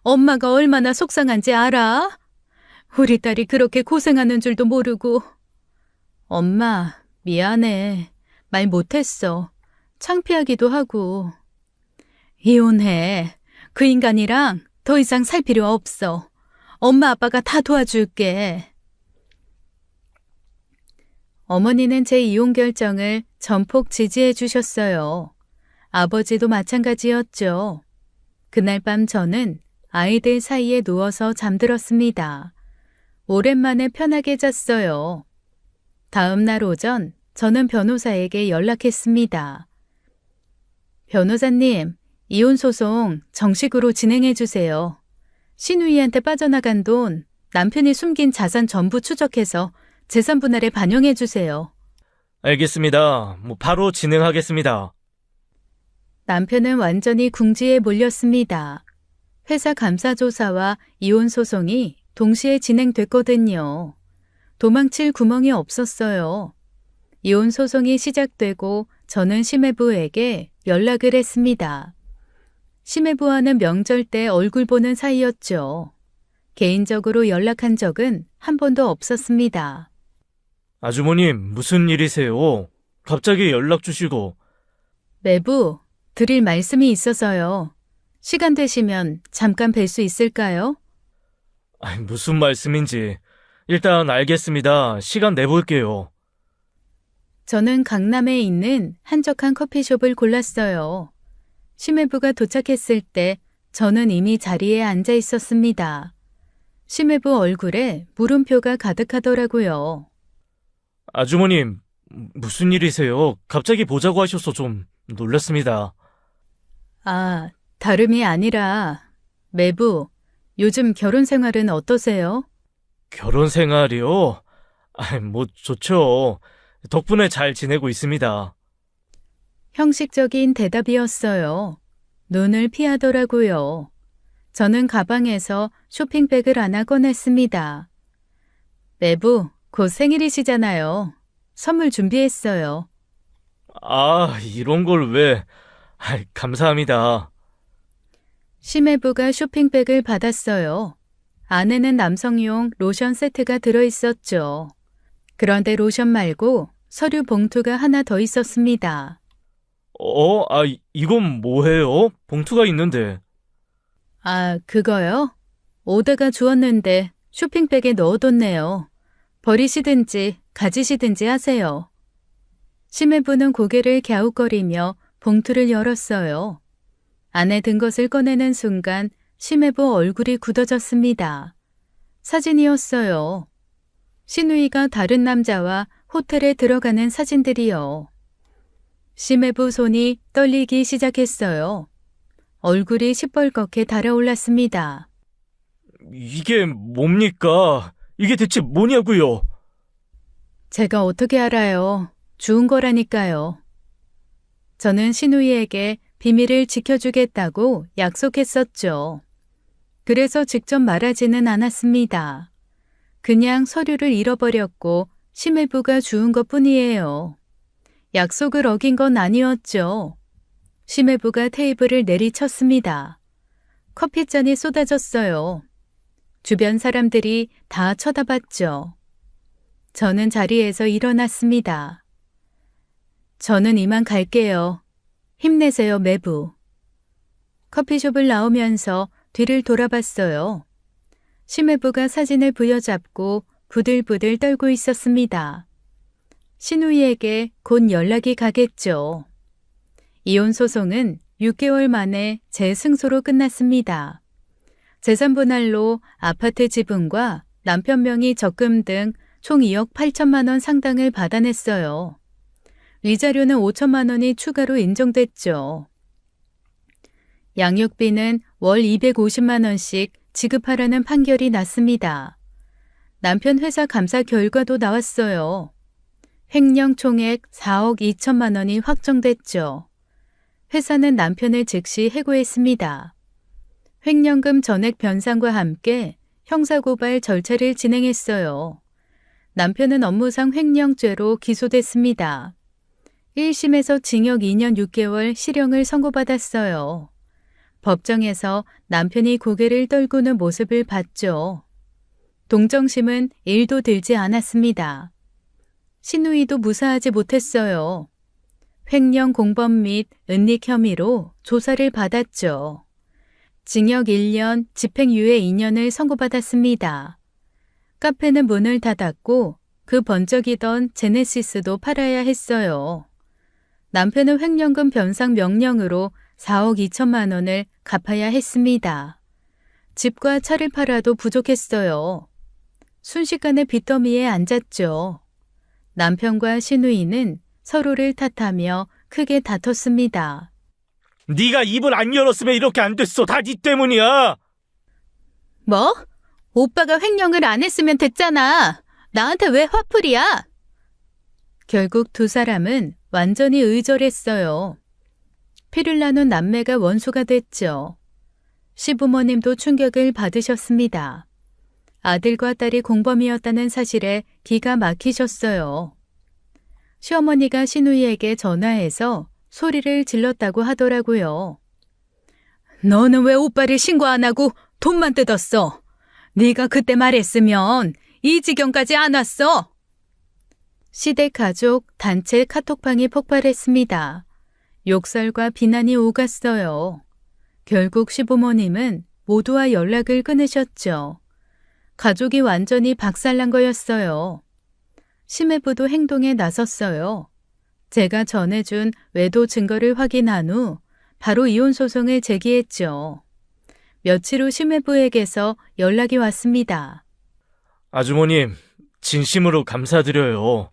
[SPEAKER 1] 엄마가 얼마나 속상한지 알아? 우리 딸이 그렇게 고생하는 줄도 모르고. 엄마, 미안해. 말 못했어. 창피하기도 하고. 이혼해. 그 인간이랑 더 이상 살 필요 없어. 엄마 아빠가 다 도와줄게. 어머니는 제 이혼 결정을 전폭 지지해 주셨어요. 아버지도 마찬가지였죠. 그날 밤 저는 아이들 사이에 누워서 잠들었습니다. 오랜만에 편하게 잤어요. 다음 날 오전 저는 변호사에게 연락했습니다. 변호사님, 이혼 소송 정식으로 진행해 주세요. 신우이한테 빠져나간 돈, 남편이 숨긴 자산 전부 추적해서 재산 분할에 반영해 주세요.
[SPEAKER 2] 알겠습니다. 바로 진행하겠습니다.
[SPEAKER 1] 남편은 완전히 궁지에 몰렸습니다. 회사 감사조사와 이혼 소송이 동시에 진행됐거든요. 도망칠 구멍이 없었어요. 이혼 소송이 시작되고 저는 심해부에게 연락을 했습니다. 심해부와는 명절 때 얼굴 보는 사이였죠. 개인적으로 연락한 적은 한 번도 없었습니다.
[SPEAKER 2] 아주머님, 무슨 일이세요? 갑자기 연락 주시고.
[SPEAKER 1] 매부, 드릴 말씀이 있어서요. 시간 되시면 잠깐 뵐 수 있을까요?
[SPEAKER 2] 무슨 말씀인지. 일단 알겠습니다. 시간 내볼게요.
[SPEAKER 1] 저는 강남에 있는 한적한 커피숍을 골랐어요. 심해부가 도착했을 때 저는 이미 자리에 앉아 있었습니다. 심해부 얼굴에 물음표가 가득하더라고요.
[SPEAKER 2] 아주머님, 무슨 일이세요? 갑자기 보자고 하셔서 좀 놀랐습니다.
[SPEAKER 1] 아, 다름이 아니라 매부, 요즘 결혼 생활은 어떠세요?
[SPEAKER 2] 결혼 생활이요? 좋죠. 덕분에 잘 지내고 있습니다.
[SPEAKER 1] 형식적인 대답이었어요. 눈을 피하더라고요. 저는 가방에서 쇼핑백을 하나 꺼냈습니다. 매부, 곧 생일이시잖아요. 선물 준비했어요.
[SPEAKER 2] 이런 걸 왜... 감사합니다.
[SPEAKER 1] 심해부가 쇼핑백을 받았어요. 안에는 남성용 로션 세트가 들어있었죠. 그런데 로션 말고 서류 봉투가 하나 더 있었습니다.
[SPEAKER 2] 이건 뭐예요? 봉투가 있는데.
[SPEAKER 1] 아, 그거요? 오다가 주웠는데 쇼핑백에 넣어뒀네요. 버리시든지 가지시든지 하세요. 심해부는 고개를 갸웃거리며 봉투를 열었어요. 안에 든 것을 꺼내는 순간 심해부 얼굴이 굳어졌습니다. 사진이었어요. 신우이가 다른 남자와 호텔에 들어가는 사진들이요. 심해부 손이 떨리기 시작했어요. 얼굴이 시뻘겋게 달아올랐습니다.
[SPEAKER 2] 이게 뭡니까? 이게 대체 뭐냐고요?
[SPEAKER 1] 제가 어떻게 알아요? 주운 거라니까요. 저는 신우이에게 비밀을 지켜주겠다고 약속했었죠. 그래서 직접 말하지는 않았습니다. 그냥 서류를 잃어버렸고 심해부가 주운 것뿐이에요. 약속을 어긴 건 아니었죠. 심해부가 테이블을 내리쳤습니다. 커피잔이 쏟아졌어요. 주변 사람들이 다 쳐다봤죠. 저는 자리에서 일어났습니다. 저는 이만 갈게요. 힘내세요, 매부. 커피숍을 나오면서 뒤를 돌아봤어요. 심해부가 사진을 부여잡고 부들부들 떨고 있었습니다. 신우이에게 곧 연락이 가겠죠. 이혼 소송은 6개월 만에 재승소로 끝났습니다. 재산분할로 아파트 지분과 남편 명의 적금 등 총 2억 8천만 원 상당을 받아냈어요. 위자료는 5천만 원이 추가로 인정됐죠. 양육비는 월 250만 원씩 지급하라는 판결이 났습니다. 남편 회사 감사 결과도 나왔어요. 횡령 총액 4억 2천만 원이 확정됐죠. 회사는 남편을 즉시 해고했습니다. 횡령금 전액 변상과 함께 형사고발 절차를 진행했어요. 남편은 업무상 횡령죄로 기소됐습니다. 1심에서 징역 2년 6개월 실형을 선고받았어요. 법정에서 남편이 고개를 떨구는 모습을 봤죠. 동정심은 1도 들지 않았습니다. 신우이도 무사하지 못했어요. 횡령 공범 및 은닉 혐의로 조사를 받았죠. 징역 1년, 집행유예 2년을 선고받았습니다. 카페는 문을 닫았고 그 번쩍이던 제네시스도 팔아야 했어요. 남편은 횡령금 변상 명령으로 4억 2천만 원을 갚아야 했습니다. 집과 차를 팔아도 부족했어요. 순식간에 빚더미에 앉았죠. 남편과 신우이는 서로를 탓하며 크게 다퉜습니다.
[SPEAKER 2] 네가 입을 안 열었으면 이렇게 안 됐어. 다 네 때문이야.
[SPEAKER 1] 뭐? 오빠가 횡령을 안 했으면 됐잖아. 나한테 왜 화풀이야? 결국 두 사람은 완전히 의절했어요. 피를 나눈 남매가 원수가 됐죠. 시부모님도 충격을 받으셨습니다. 아들과 딸이 공범이었다는 사실에 기가 막히셨어요. 시어머니가 신우이에게 전화해서 소리를 질렀다고 하더라고요. 너는 왜 오빠를 신고 안 하고 돈만 뜯었어? 네가 그때 말했으면 이 지경까지 안 왔어. 시댁 가족 단체 카톡방이 폭발했습니다. 욕설과 비난이 오갔어요. 결국 시부모님은 모두와 연락을 끊으셨죠. 가족이 완전히 박살난 거였어요. 심해부도 행동에 나섰어요. 제가 전해준 외도 증거를 확인한 후 바로 이혼 소송을 제기했죠. 며칠 후 심해부에게서 연락이 왔습니다.
[SPEAKER 2] 아주머님, 진심으로 감사드려요.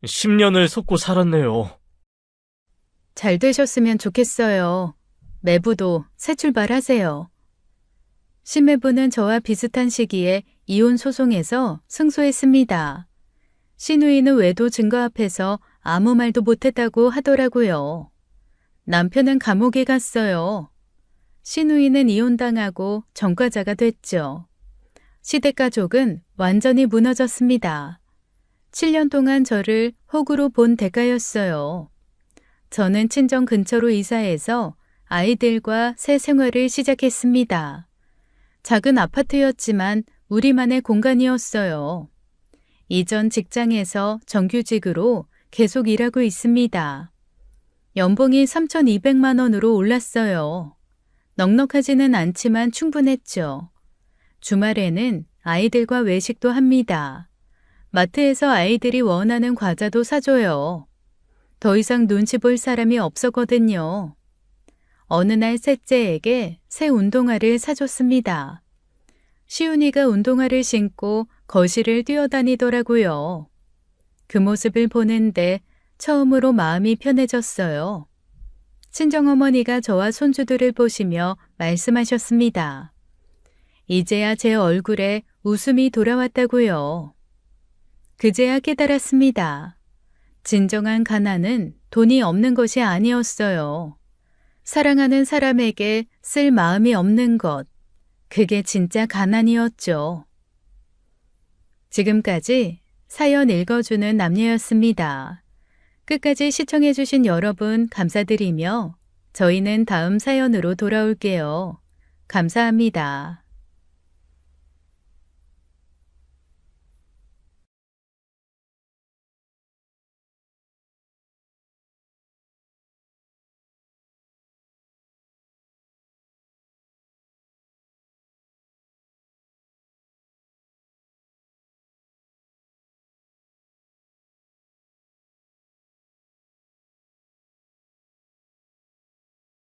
[SPEAKER 2] 10년을 속고 살았네요.
[SPEAKER 1] 잘 되셨으면 좋겠어요. 매부도 새 출발하세요. 심해부는 저와 비슷한 시기에 이혼 소송에서 승소했습니다. 신우이는 외도 증거 앞에서 아무 말도 못했다고 하더라고요. 남편은 감옥에 갔어요. 신우이는 이혼당하고 전과자가 됐죠. 시댁 가족은 완전히 무너졌습니다. 7년 동안 저를 호구로 본 대가였어요. 저는 친정 근처로 이사해서 아이들과 새 생활을 시작했습니다. 작은 아파트였지만 우리만의 공간이었어요. 이전 직장에서 정규직으로 계속 일하고 있습니다. 연봉이 3,200만 원으로 올랐어요. 넉넉하지는 않지만 충분했죠. 주말에는 아이들과 외식도 합니다. 마트에서 아이들이 원하는 과자도 사줘요. 더 이상 눈치 볼 사람이 없었거든요. 어느 날 셋째에게 새 운동화를 사줬습니다. 시훈이가 운동화를 신고 거실을 뛰어다니더라고요. 그 모습을 보는데 처음으로 마음이 편해졌어요. 친정어머니가 저와 손주들을 보시며 말씀하셨습니다. 이제야 제 얼굴에 웃음이 돌아왔다고요. 그제야 깨달았습니다. 진정한 가난은 돈이 없는 것이 아니었어요. 사랑하는 사람에게 쓸 마음이 없는 것, 그게 진짜 가난이었죠. 지금까지 사연 읽어주는 남녀였습니다. 끝까지 시청해주신 여러분 감사드리며 저희는 다음 사연으로 돌아올게요. 감사합니다.